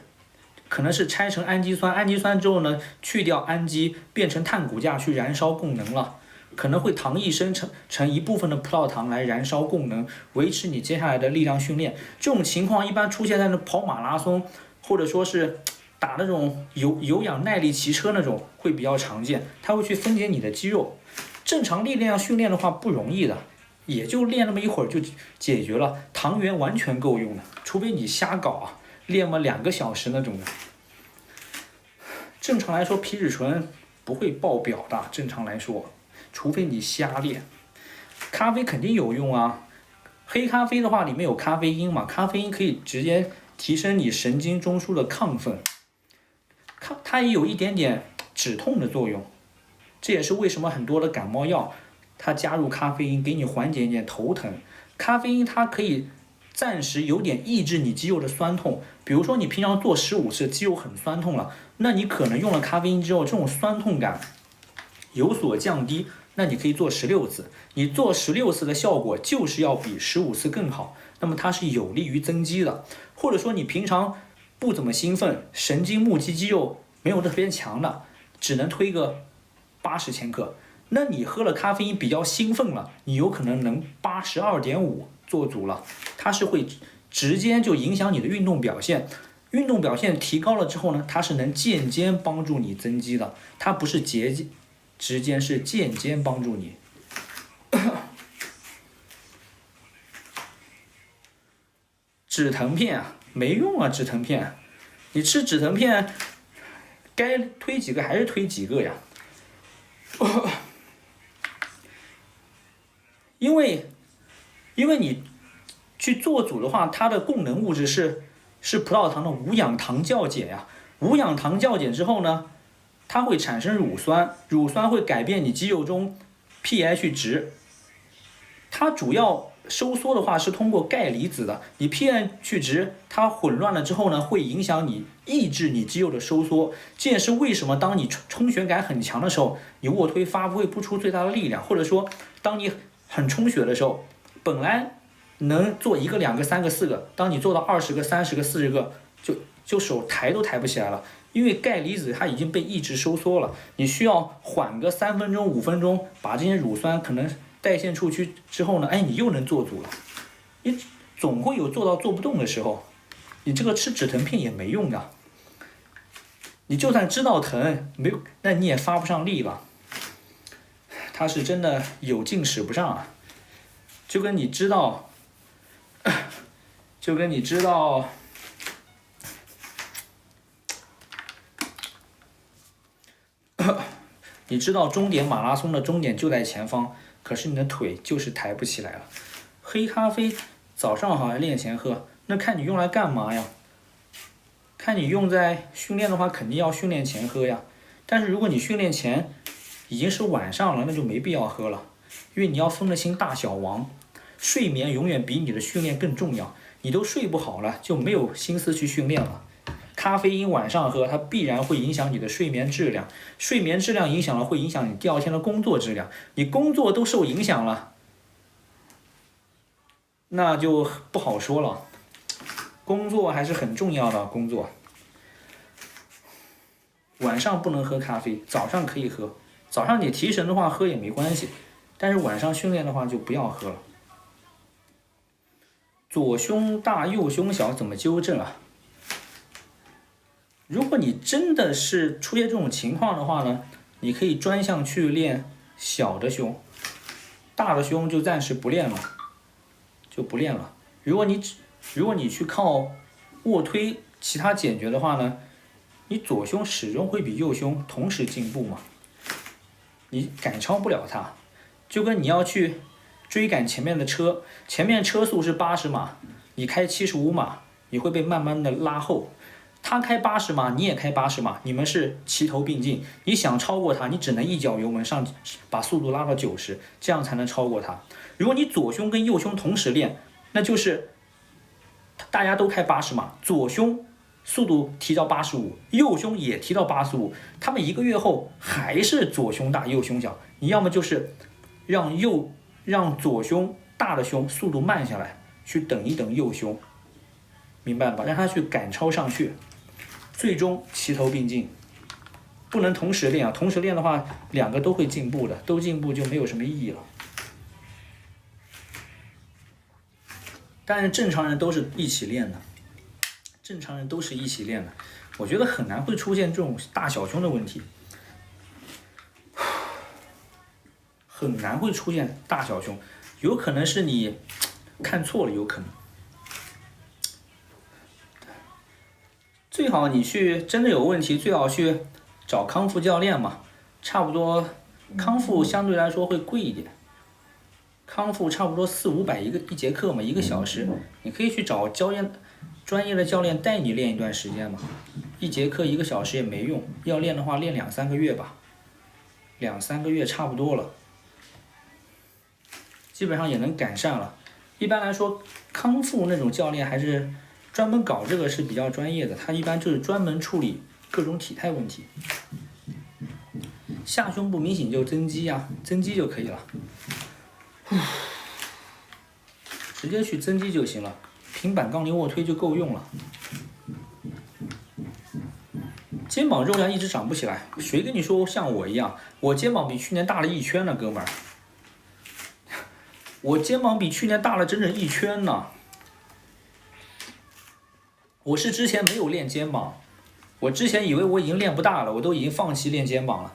可能是拆成氨基酸，氨基酸之后呢，去掉氨基，变成碳骨架去燃烧供能了。可能会糖液生成一部分的葡萄糖来燃烧供能，维持你接下来的力量训练。这种情况一般出现在那跑马拉松，或者说是打那种有氧耐力骑车那种会比较常见，它会去分解你的肌肉。正常力量训练的话不容易的，也就练那么一会儿就解决了，糖原完全够用的，除非你瞎搞啊，练么2个小时那种的。正常来说皮质醇不会爆表的，正常来说。除非你瞎练，咖啡肯定有用啊。黑咖啡的话，里面有咖啡因嘛，咖啡因可以直接提升你神经中枢的亢奋，它也有一点点止痛的作用。这也是为什么很多的感冒药，它加入咖啡因，给你缓解一点头疼。咖啡因它可以暂时有点抑制你肌肉的酸痛，比如说你平常做15次，肌肉很酸痛了，那你可能用了咖啡因之后，这种酸痛感有所降低。那你可以做16次，你做16次的效果就是要比15次更好，那么它是有利于增肌的。或者说你平常不怎么兴奋，神经目肌肌肉没有特别强的，只能推个80千克，那你喝了咖啡因比较兴奋了，你有可能能82.5做足了，它是会直接就影响你的运动表现。运动表现提高了之后呢，它是能间接帮助你增肌的，它不是直接是间接帮助你。止疼片啊，没用啊，止疼片，你吃止疼片，该推几个还是推几个呀。因为你去做组的话，它的供能物质是葡萄糖的无氧糖酵解呀。无氧糖酵解之后呢，它会产生乳酸，乳酸会改变你肌肉中 pH 值。它主要收缩的话是通过钙离子的，你 pH 值它混乱了之后呢，会影响你抑制你肌肉的收缩。这也是为什么当你充血感很强的时候，你卧推发挥不出最大的力量，或者说当你很充血的时候，本来能做1个、2个、3个、4个，当你做到20个、30个、40个，就手抬都抬不起来了。因为钙离子它已经被抑制收缩了，你需要缓个3分钟、5分钟，把这些乳酸可能代谢出去之后呢，你又能做足了。你总会有做到做不动的时候，你这个吃止疼片也没用的。你就算知道疼，没有，那你也发不上力了。它是真的有劲使不上啊，就跟你知道你知道终点马拉松的终点就在前方，可是你的腿就是抬不起来了。黑咖啡早上好像练前喝，那看你用来干嘛呀？看你用在训练的话，肯定要训练前喝呀。但是如果你训练前已经是晚上了，那就没必要喝了，因为你要分得清大小王。睡眠永远比你的训练更重要，你都睡不好了，就没有心思去训练了。咖啡因晚上喝，它必然会影响你的睡眠质量，睡眠质量影响了，会影响你第2天的工作质量，你工作都受影响了，那就不好说了。工作还是很重要的，工作。晚上不能喝咖啡，早上可以喝。早上你提神的话喝也没关系，但是晚上训练的话就不要喝了。左胸大右胸小怎么纠正啊？如果你真的是出现这种情况的话呢，你可以专项去练小的胸，大的胸就暂时不练了，如果你去靠卧推其他解决的话呢，你左胸始终会比右胸同时进步嘛，你赶超不了它。就跟你要去追赶前面的车，前面车速是80码，你开75码，你会被慢慢的拉后。他开80码，你也开80码，你们是齐头并进。你想超过他，你只能一脚油门上，把速度拉到90，这样才能超过他。如果你左胸跟右胸同时练，那就是大家都开80码，左胸速度提到85，右胸也提到85，他们1个月后还是左胸大右胸小。你要么就是让左胸大的胸速度慢下来，去等一等右胸，明白了吧？让他去赶超上去，最终齐头并进。不能同时练啊，同时练的话，两个都会进步的，都进步就没有什么意义了。但是正常人都是一起练的，我觉得很难会出现这种大小胸的问题，很难会出现大小胸，有可能是你看错了，有可能。最好你去真的有问题，最好去找康复教练嘛，差不多康复相对来说会贵一点，康复差不多400-500一节课嘛，1个小时，你可以去找专业的教练带你练一段时间嘛，一节课1个小时也没用，要练的话练2-3个月吧，2-3个月差不多了，基本上也能改善了。一般来说，康复那种教练还是专门搞这个是比较专业的，他一般就是专门处理各种体态问题。下胸不明显就增肌啊，增肌就可以了，直接去增肌就行了，平板杠铃卧推就够用了。肩膀肉量一直长不起来，谁跟你说像我一样？我肩膀比去年大了1圈呢，哥们儿，我肩膀比去年大了整整1圈呢。我是之前没有练肩膀，我之前以为我已经练不大了，我都已经放弃练肩膀了。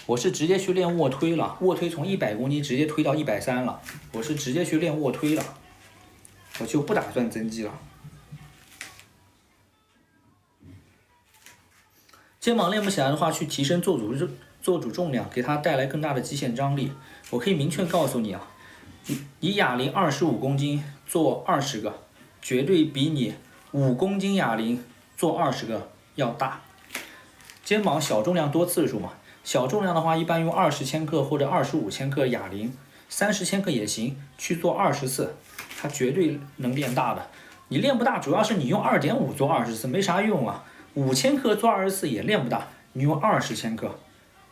我是直接去练卧推了，卧推从100公斤直接推到130了，我是直接去练卧推了，我就不打算增肌了。肩膀练不起来的话，去提升做主重量，给它带来更大的肌线张力。我可以明确告诉你啊，你哑铃25公斤做20个，绝对比你5公斤哑铃做20个要大。肩膀小重量多次数嘛，小重量的话一般用20千克或者25千克哑铃，30千克也行，去做20次，它绝对能练大的。你练不大，主要是你用2.5做20次没啥用啊，5千克做20次也练不大，你用20千克、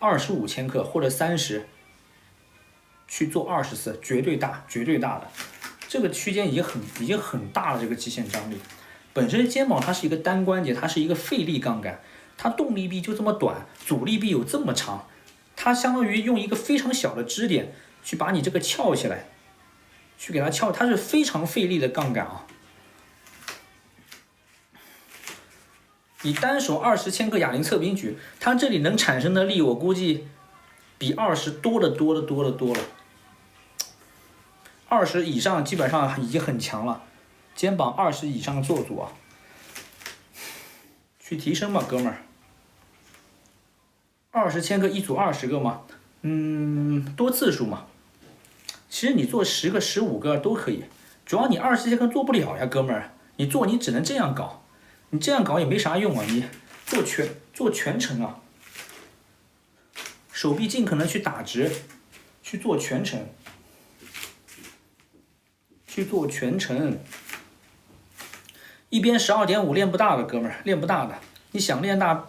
25千克或者30去做20次，绝对大，绝对大的。这个区间已经很大了，这个极限张力。本身肩膀它是一个单关节，它是一个费力杠杆，它动力臂就这么短，阻力臂有这么长，它相当于用一个非常小的支点去把你这个翘起来，去给它翘，它是非常费力的杠杆啊。你单手20千克哑铃侧平举，它这里能产生的力，我估计比20多了。20以上基本上已经很强了，肩膀20以上做组啊，去提升吧，哥们儿。20千克一组20个嘛，多次数嘛。其实你做10个、15个都可以，主要你20千克做不了呀，哥们儿。你只能这样搞，你这样搞也没啥用啊。你做全程啊，手臂尽可能去打直，去做全程。一边12.5练不大的哥们儿，练不大的，你想练大，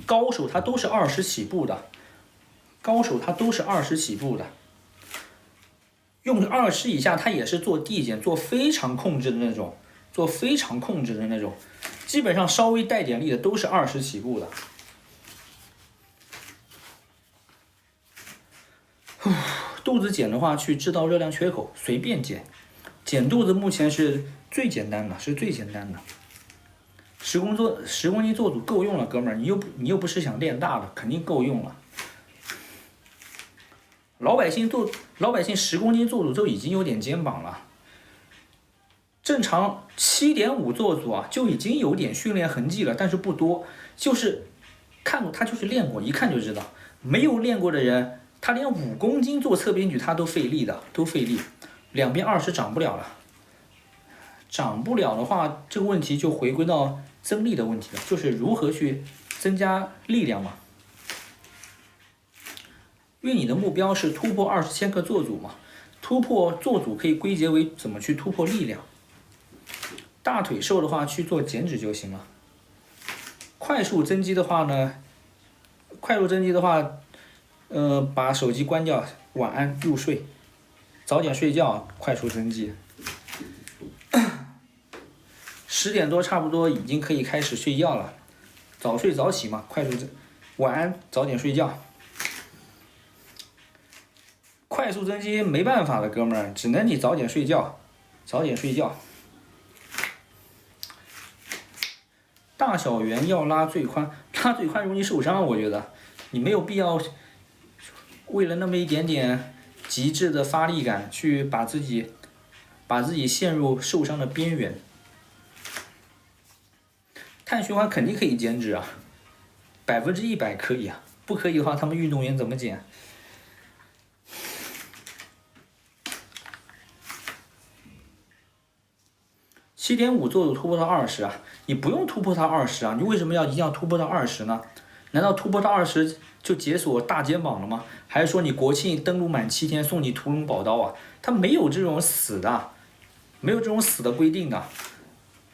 高手他都是20起步的，用20以下他也是做递减，做非常控制的那种，基本上稍微带点力的都是20起步的。肚子减的话，去制造热量缺口，随便减。减肚子目前是最简单的， 10公斤做组够用了，哥们儿，你又不是想练大的，肯定够用了。老百姓10公斤做组就已经有点肩膀了，正常7.5做组啊就已经有点训练痕迹了，但是不多，就是看过他就是练过，一看就知道。没有练过的人，他连5公斤做侧边举他都费力的，都费力，两边20长不了了。长不了的话，这个问题就回归到增力的问题了，就是如何去增加力量嘛。因为你的目标是突破20千克做组嘛，突破做组可以归结为怎么去突破力量。大腿瘦的话去做减脂就行了。快速增肌的话呢，把手机关掉，晚安入睡，早点睡觉，快速增肌。10点多差不多已经可以开始睡觉了，早睡早起嘛，快速增，晚安，早点睡觉。快速增肌没办法了，哥们儿，只能你早点睡觉，早点睡觉。大小圆要拉最宽，拉最宽容易受伤，我觉得你没有必要为了那么一点点极致的发力感去把自己陷入受伤的边缘。碳循环肯定可以减脂啊，100%可以啊，不可以的话他们运动员怎么减？7.5做组突破到20啊，你不用突破到20啊，你为什么一定要突破到20呢？难道突破到20就解锁大肩膀了吗？还是说你国庆登陆满7天送你屠龙宝刀啊？他没有这种死的，没有这种死的规定的，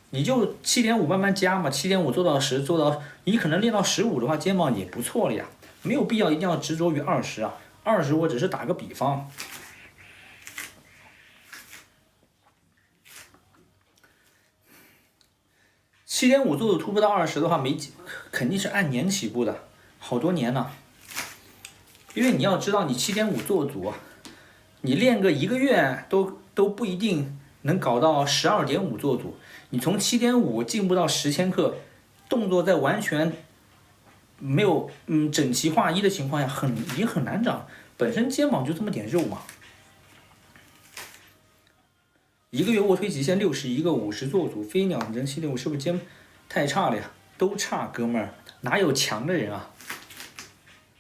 你就7.5慢慢加嘛，7.5做到10，做到你可能练到15的话，肩膀也不错了呀，没有必要一定要执着于20啊，20我只是打个比方。7.5做组突破到20的话，肯定是按年起步的，好多年呢。因为你要知道，你7.5做组，你练个1个月都不一定能搞到12.5做组。你从7.5进步到10千克，动作在完全没有整齐划一的情况下，已经很难长。本身肩膀就这么点肉嘛。1个月卧推极限61个50做组，飞鸟人7.5是不是肩太差了呀？都差，哥们儿，哪有强的人啊？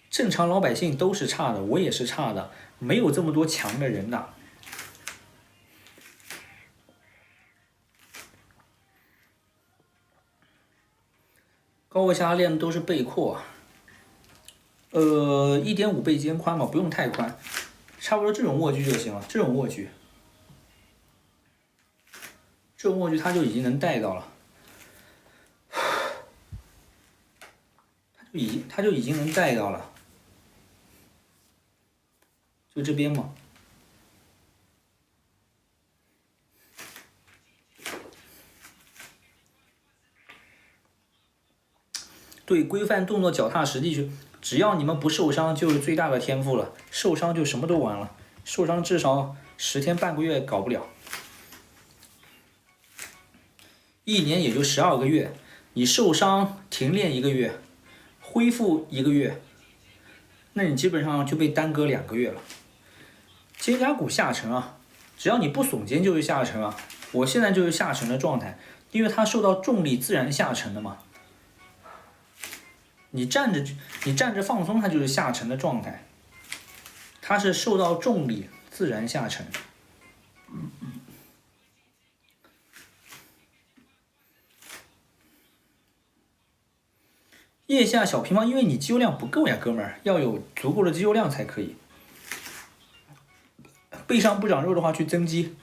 正常老百姓都是差的，我也是差的，没有这么多强的人的。高位下拉练的都是背阔，1.5倍肩宽嘛，不用太宽，差不多这种握距就行了，这种握距它就已经能带到了，它就已经能带到了，就这边嘛。对，规范动作，脚踏实地去，只要你们不受伤，就是最大的天赋了。受伤就什么都完了，受伤至少10天半个月搞不了。1年也就12个月，你受伤停练1个月，恢复1个月，那你基本上就被耽搁2个月了。肩胛骨下沉啊，只要你不耸肩就是下沉啊。我现在就是下沉的状态，因为它受到重力自然下沉的嘛。你站着放松，它就是下沉的状态，它是受到重力自然下沉。腋下小平方，因为你肌肉量不够呀，哥们儿，要有足够的肌肉量才可以。背上不长肉的话，去增肌，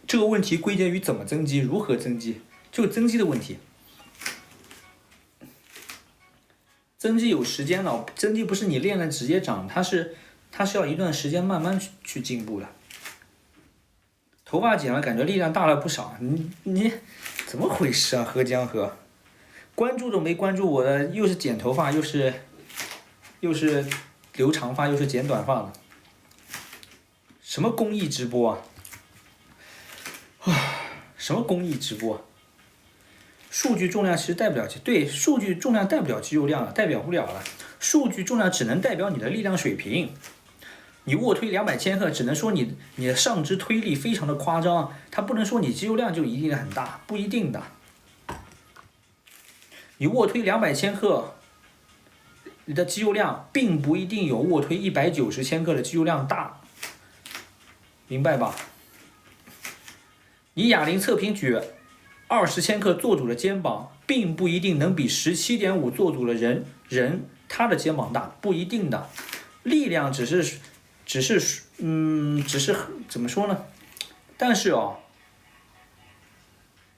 这个问题归结于怎么增肌，如何增肌，就增肌的问题。增肌有时间了，增肌不是你练了直接长，它是要一段时间慢慢去进步的。头发剪了，感觉力量大了不少，你怎么回事啊？喝江河，关注都没关注我的，又是剪头发，又是留长发，又是剪短发的，什么公益直播啊？什么公益直播？数据重量其实代不了对，数据重量代不了肌肉量了，代表不了了。数据重量只能代表你的力量水平。你卧推200千克，只能说你的上肢推力非常的夸张，它不能说你肌肉量就一定很大，不一定的。你卧推200千克，你的肌肉量并不一定有卧推190千克的肌肉量大，明白吧？你哑铃侧平举20千克做主的肩膀，并不一定能比17.5做主的人他的肩膀大，不一定的。力量只是怎么说呢？但是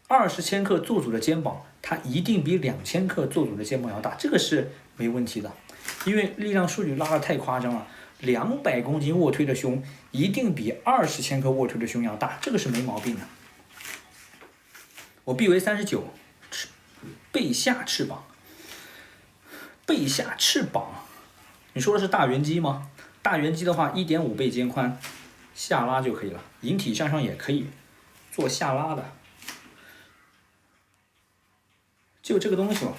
20千克做主的肩膀，它一定比2000克做主的肩膀要大，这个是没问题的。因为力量数据拉得太夸张了，200公斤卧推的胸一定比20千克卧推的胸要大，这个是没毛病的。我臂围39，背下翅膀，背下翅膀，你说的是大圆肌吗？大圆肌的话，1.5倍肩宽，下拉就可以了，引体向上也可以做下拉的，就这个东西嘛，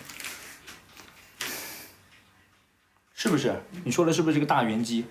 是不是？你说的是不是这个大圆肌？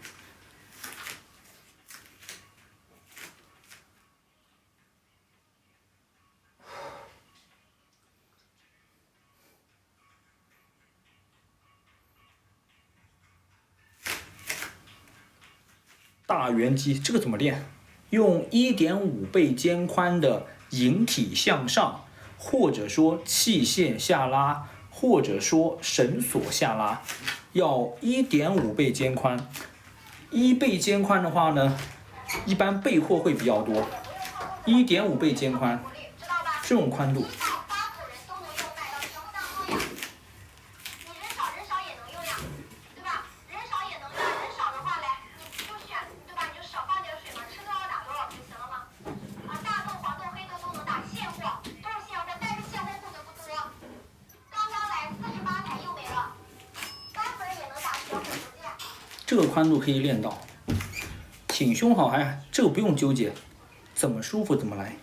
大圆肌这个怎么练？用1.5倍肩宽的引体向上，或者说器械下拉，或者说绳索下拉，要1.5倍肩宽。1倍肩宽的话呢，一般备货会比较多。1.5倍肩宽，这种宽度。这个宽度可以练到，挺胸好这个不用纠结，怎么舒服怎么来，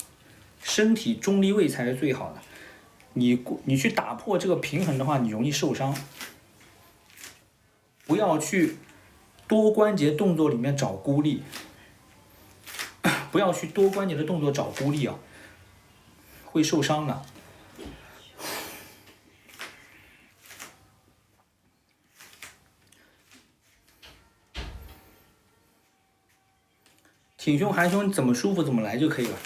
身体中立位才是最好的。你去打破这个平衡的话，你容易受伤。不要去多关节动作里面找孤立，不要去多关节的动作找孤立会受伤的。挺胸含胸怎么舒服怎么来就可以了。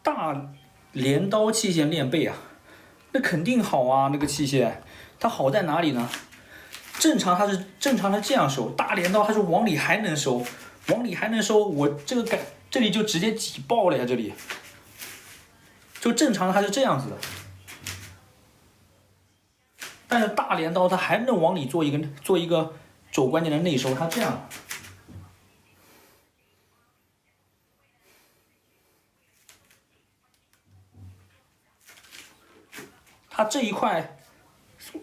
大镰刀器械练背那肯定好那个器械它好在哪里呢？正常它是这样收，大镰刀它是往里还能收，我这里就直接挤爆了呀，这里就正常它是这样子的，但是大镰刀它还能往里做一个肘关节的内收，它这样。它这一块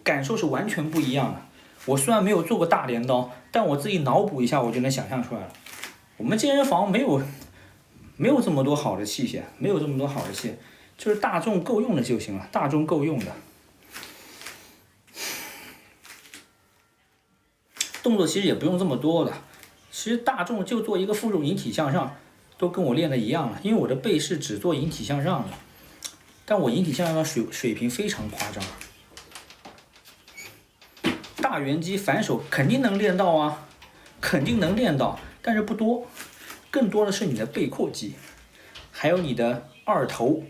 感受是完全不一样的。我虽然没有做过大镰刀，但我自己脑补一下，我就能想象出来了。我们健身房没有这么多好的器械，就是大众够用的就行了，大众够用的。动作其实也不用这么多的，其实大众就做一个负重引体向上，都跟我练的一样了。因为我的背是只做引体向上的。但我引体向上的水平非常夸张，大圆肌反手肯定能练到肯定能练到，但是不多，更多的是你的背阔肌，还有你的二头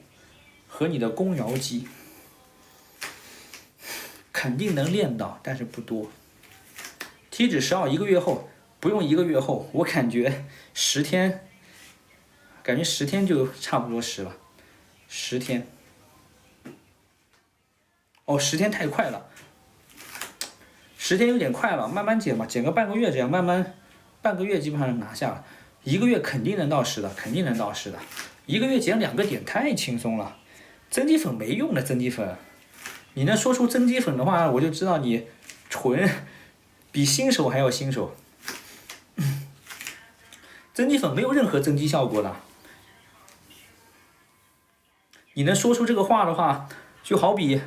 和你的肱摇肌，肯定能练到，但是不多。体脂12一个月后，不用1个月后，我感觉10天就差不多10了，10天。10天太快了，10天有点快了，慢慢减吧，减个半个月这样，慢慢半个月基本上能拿下了，1个月肯定能到10的，1个月减2个点太轻松了。增肌粉没用的，增肌粉，你能说出增肌粉的话，我就知道你纯比新手还要新手。增肌粉没有任何增肌效果的，你能说出这个话的话，就好比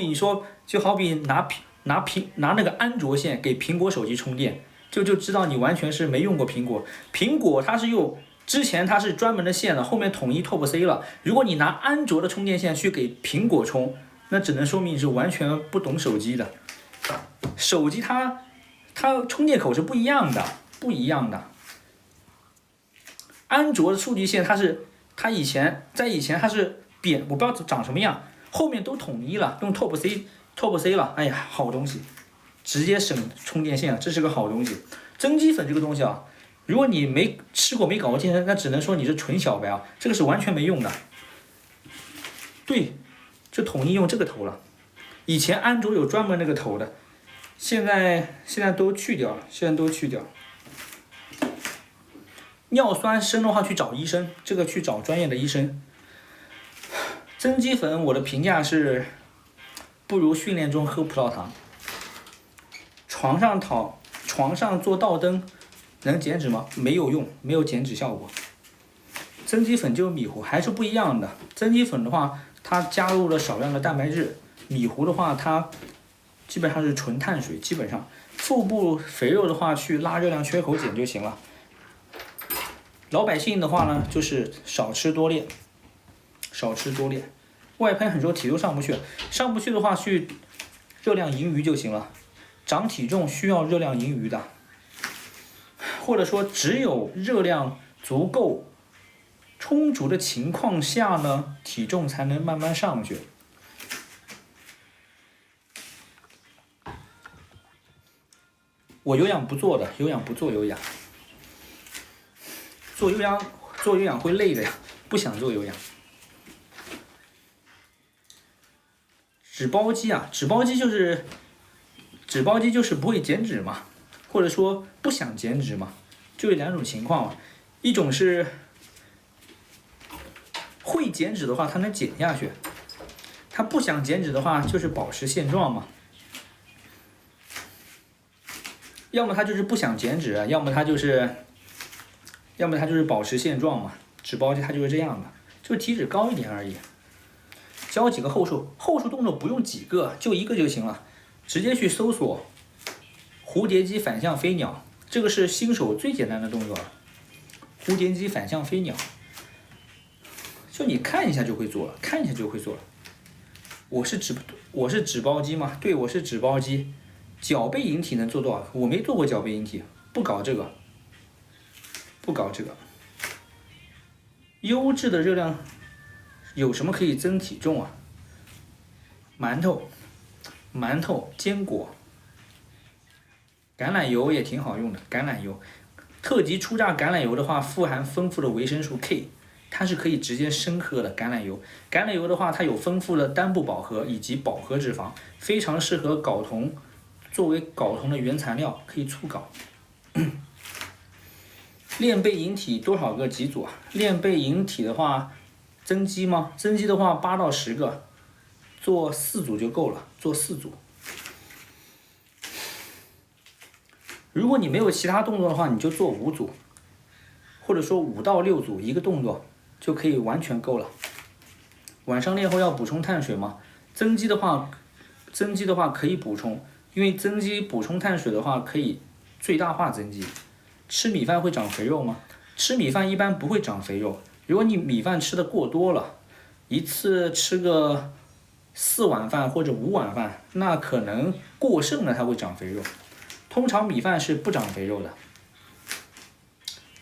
你说，就好比拿那个安卓线给苹果手机充电，就知道你完全是没用过苹果。苹果它是之前它是专门的线了，后面统一 Type C 了。如果你拿安卓的充电线去给苹果充，那只能说明你是完全不懂手机的。手机它充电口是不一样的。安卓的数据线它以前它是扁，我不知道长什么样，后面都统一了，用 Type C 了。哎呀，好东西，直接省充电线，这是个好东西。增肌粉这个东西啊，如果你没吃过没搞过健身，那只能说你是纯小白啊，这个是完全没用的。对，就统一用这个头了。以前安卓有专门那个头的，现在都去掉了，尿酸升的话去找医生，这个去找专业的医生。增肌粉我的评价是，不如训练中喝葡萄糖。床上做倒蹬能减脂吗？没有用，没有减脂效果。增肌粉就是米糊，还是不一样的。增肌粉的话，它加入了少量的蛋白质；米糊的话，它基本上是纯碳水，基本上腹部肥肉的话，去拉热量缺口减就行了。老百姓的话呢，就是少吃多练。外喷很多体都上不去的话，去热量盈余就行了。长体重需要热量盈余的，或者说只有热量足够充足的情况下呢，体重才能慢慢上去。我有氧不做的，做有氧。做有氧会累的呀，不想做有氧。脂包肌就是不会减脂嘛，或者说不想减脂嘛，就有两种情况嘛。一种是会减脂的话，他能减下去；他不想减脂的话，就是保持现状嘛。要么他就是不想减脂，要么他就是保持现状嘛。脂包肌它就是这样的，就是体脂高一点而已。教几个后束动作不用几个，就一个就行了。直接去搜索蝴蝶肌反向飞鸟，这个是新手最简单的动作了。蝴蝶肌反向飞鸟，就你看一下就会做了。我是脂包肌吗？对，我是脂包肌。脚背引体能做多少？我没做过脚背引体，不搞这个。优质的热量有什么可以增体重啊？馒头、坚果、橄榄油也挺好用的。橄榄油，特级初榨橄榄油的话，富含丰富的维生素 K， 它是可以直接生喝的。橄榄油的话，它有丰富的单不饱和以及饱和脂肪，非常适合睾酮，作为睾酮的原材料，可以促睾。练背引体多少个几组啊？练背引体的话，增肌吗？增肌的话8到10个，做4组就够了，做4组。如果你没有其他动作的话，你就做5组，或者说5到6组一个动作就可以完全够了。晚上练后要补充碳水吗？增肌的话可以补充，因为增肌补充碳水的话可以最大化增肌。吃米饭会长肥肉吗？吃米饭一般不会长肥肉，如果你米饭吃的过多了，一次吃个4碗饭或者5碗饭，那可能过剩了它会长肥肉。通常米饭是不长肥肉的。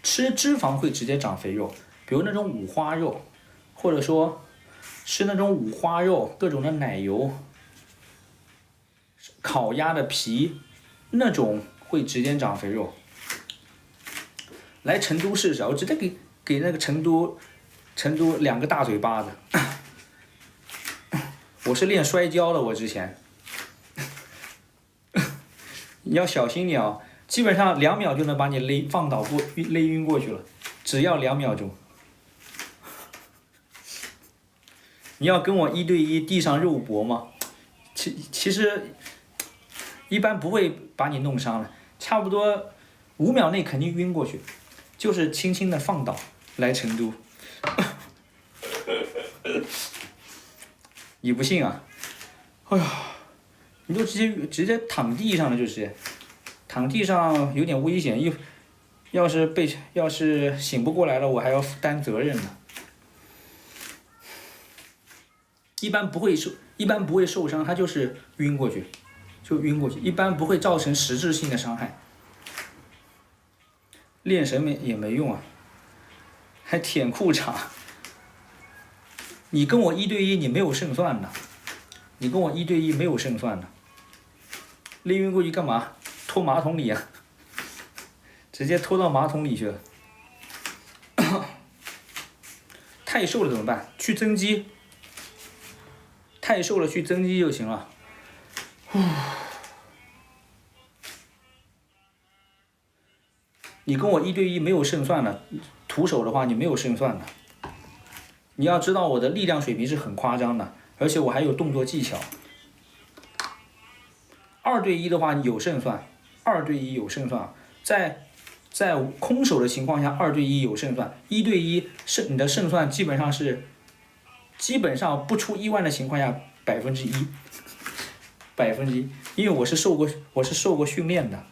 吃脂肪会直接长肥肉，比如那种五花肉，或者说吃那种五花肉，各种的奶油、烤鸭的皮，那种会直接长肥肉。来成都试试，我直接给那个成都2个大嘴巴子。我是练摔跤的，我之前。你要小心点哦，基本上2秒就能把你放倒不勒晕过去了，只要2秒钟。你要跟我1对1地上肉搏吗？其实一般不会把你弄伤了，差不多5秒内肯定晕过去。就是轻轻的放倒，来成都。你不信啊？哎呀，你就直接躺地上了，就是躺地上有点危险，要是醒不过来了，我还要负担责任呢。一般不会受伤，他就是晕过去，一般不会造成实质性的伤害。练神也没用啊，还舔裤衩。你跟我1对1，你没有胜算的。你跟我1对1没有胜算的。勒晕过去干嘛？拖马桶里啊，直接拖到马桶里去了。太瘦了怎么办？去增肌。太瘦了去增肌就行了。你跟我1对1没有胜算的，徒手的话你没有胜算的。你要知道我的力量水平是很夸张的，而且我还有动作技巧。2对1的话有胜算，2对1有胜算，在空手的情况下2对1有胜算，1对1你的胜算基本上不出意外的情况下1%，因为我是受过训练的，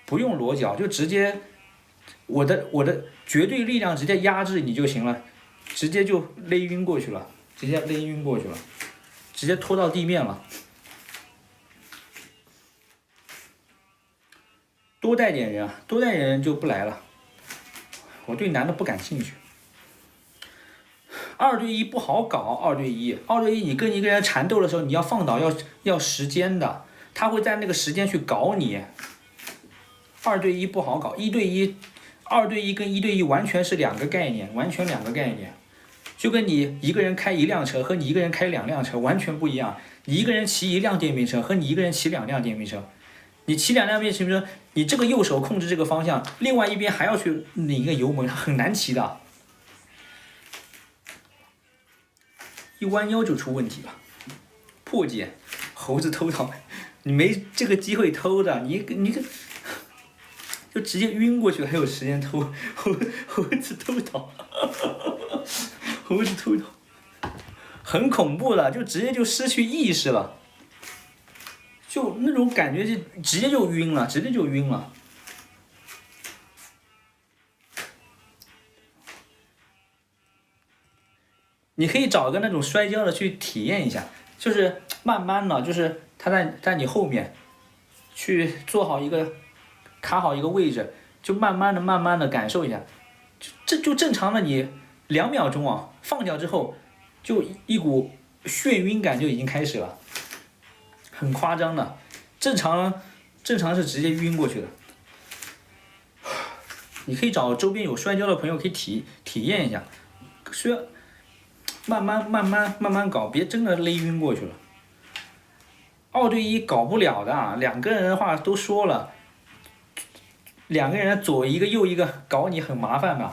不用裸脚就直接我的绝对力量直接压制你就行了，直接就勒晕过去了，直接拖到地面了。多带点人啊，多带点人就不来了。我对男的不感兴趣。2对1不好搞，2对1你跟一个人缠斗的时候，你要放倒要时间的，他会在那个时间去搞你。2对1不好搞，2对1跟1对1完全是两个概念，就跟你一个人开1辆车和你一个人开2辆车完全不一样。你一个人骑1辆电瓶车和你一个人骑2辆电瓶车，你骑2辆电瓶车，你这个右手控制这个方向，另外一边还要去拧一个油门，很难骑的。一弯腰就出问题了，破解猴子偷桃，你没这个机会偷的，你就直接晕过去，还有时间偷猴子偷桃，猴子偷桃，很恐怖的，就直接就失去意识了，就那种感觉就直接就晕了。你可以找个那种摔跤的去体验一下，就是慢慢的，就是他在你后面，去做好一个卡好一个位置，就慢慢的感受一下，这就正常的你2秒钟啊，放掉之后，就一股眩晕感就已经开始了，很夸张的，正常是直接晕过去的。你可以找周边有摔跤的朋友可以体验一下，慢慢搞，别真的勒晕过去了。2对1搞不了的，2个人的话都说了，2个人左一个右一个搞你很麻烦的。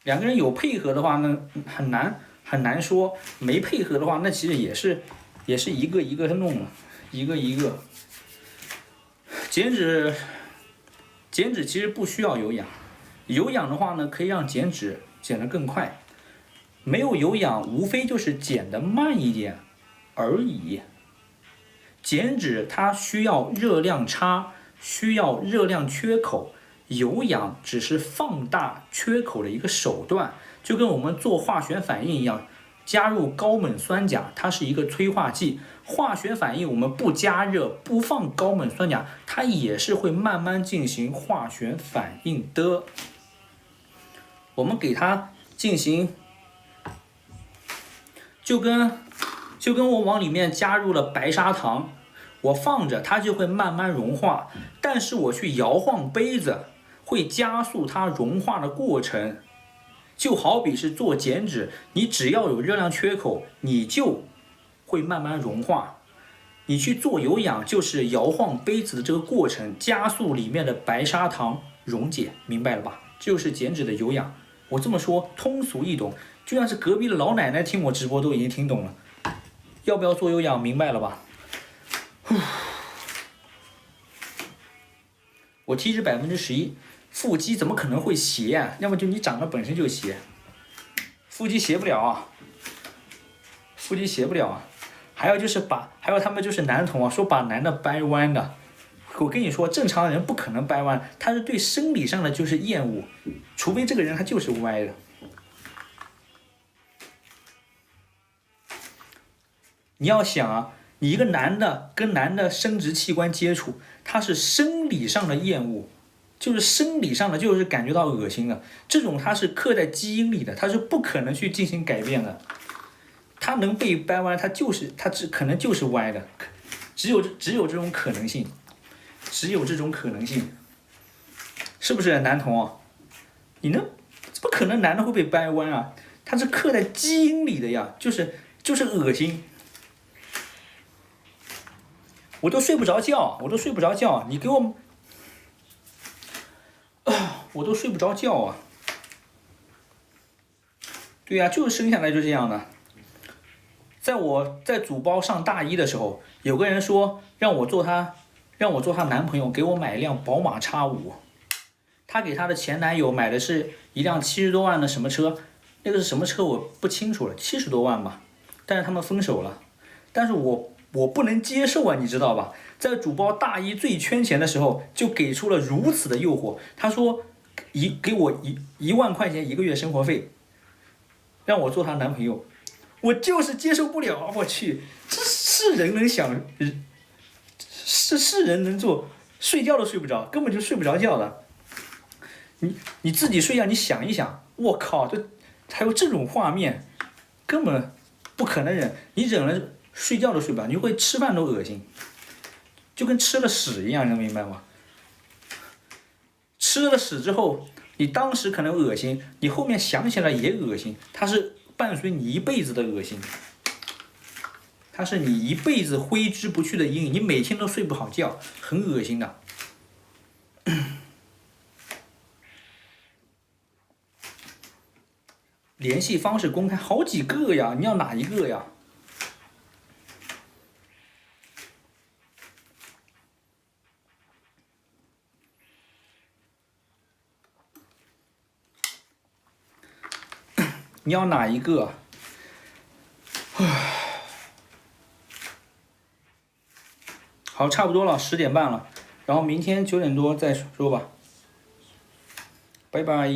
2个人有配合的话呢，很难说；没配合的话，那其实也是一个一个弄了，一个一个。减脂其实不需要有氧。有氧的话呢，可以让减脂减得更快。没有有氧，无非就是减得慢一点而已。减脂它需要热量差，需要热量缺口，有氧只是放大缺口的一个手段，就跟我们做化学反应一样，加入高锰酸钾，它是一个催化剂。化学反应我们不加热，不放高锰酸钾，它也是会慢慢进行化学反应的。我们给它进行，就跟我往里面加入了白砂糖，我放着它就会慢慢融化，但是我去摇晃杯子，会加速它融化的过程。就好比是做减脂，你只要有热量缺口，你就会慢慢融化。你去做有氧，就是摇晃杯子的这个过程，加速里面的白砂糖溶解，明白了吧？这就是减脂的有氧。我这么说通俗易懂，就像是隔壁的老奶奶听我直播都已经听懂了。要不要做有氧，明白了吧？我体脂11%，腹肌怎么可能会斜啊？要么就你长得本身就斜，腹肌斜不了啊，腹肌斜不了啊。还有就是还有他们就是男同啊，说把男的掰弯的。我跟你说，正常人不可能掰弯，他是对生理上的就是厌恶，除非这个人他就是歪的。你要想啊，你一个男的跟男的生殖器官接触，他是生理上的厌恶，就是生理上的就是感觉到恶心的，这种他是刻在基因里的，他是不可能去进行改变的。他能被掰弯，他可能就是歪的，只有这种可能性，只有这种可能性，是不是男同啊？怎么可能男的会被掰弯啊？他是刻在基因里的呀，就是恶心。我都睡不着觉，你给我，我都睡不着觉啊。对呀，就是生下来就这样的。我在祖包上大一的时候，有个人说让我做他男朋友，给我买一辆宝马 X5。他给他的前男友买的是一辆70多万的什么车，那个是什么车我不清楚了，70多万吧。但是他们分手了，但是我不能接受啊，你知道吧？在主包大一最圈钱的时候，就给出了如此的诱惑。他说给我1万块钱1个月生活费，让我做他男朋友，我就是接受不了。我去，这是人能想，是人能做，睡觉都睡不着，根本就睡不着觉的。你自己睡觉，你想一想，我靠，这还有这种画面，根本不可能忍。你忍了，睡觉都睡不着，你会吃饭都恶心，就跟吃了屎一样，能明白吗？吃了屎之后，你当时可能恶心，你后面想起来也恶心，它是伴随你一辈子的恶心，它是你一辈子挥之不去的阴影，你每天都睡不好觉，很恶心的。联系方式公开，好几个呀，你要哪一个呀？你要哪一个？好，差不多了，10点半了，然后明天9点多再说吧，拜拜。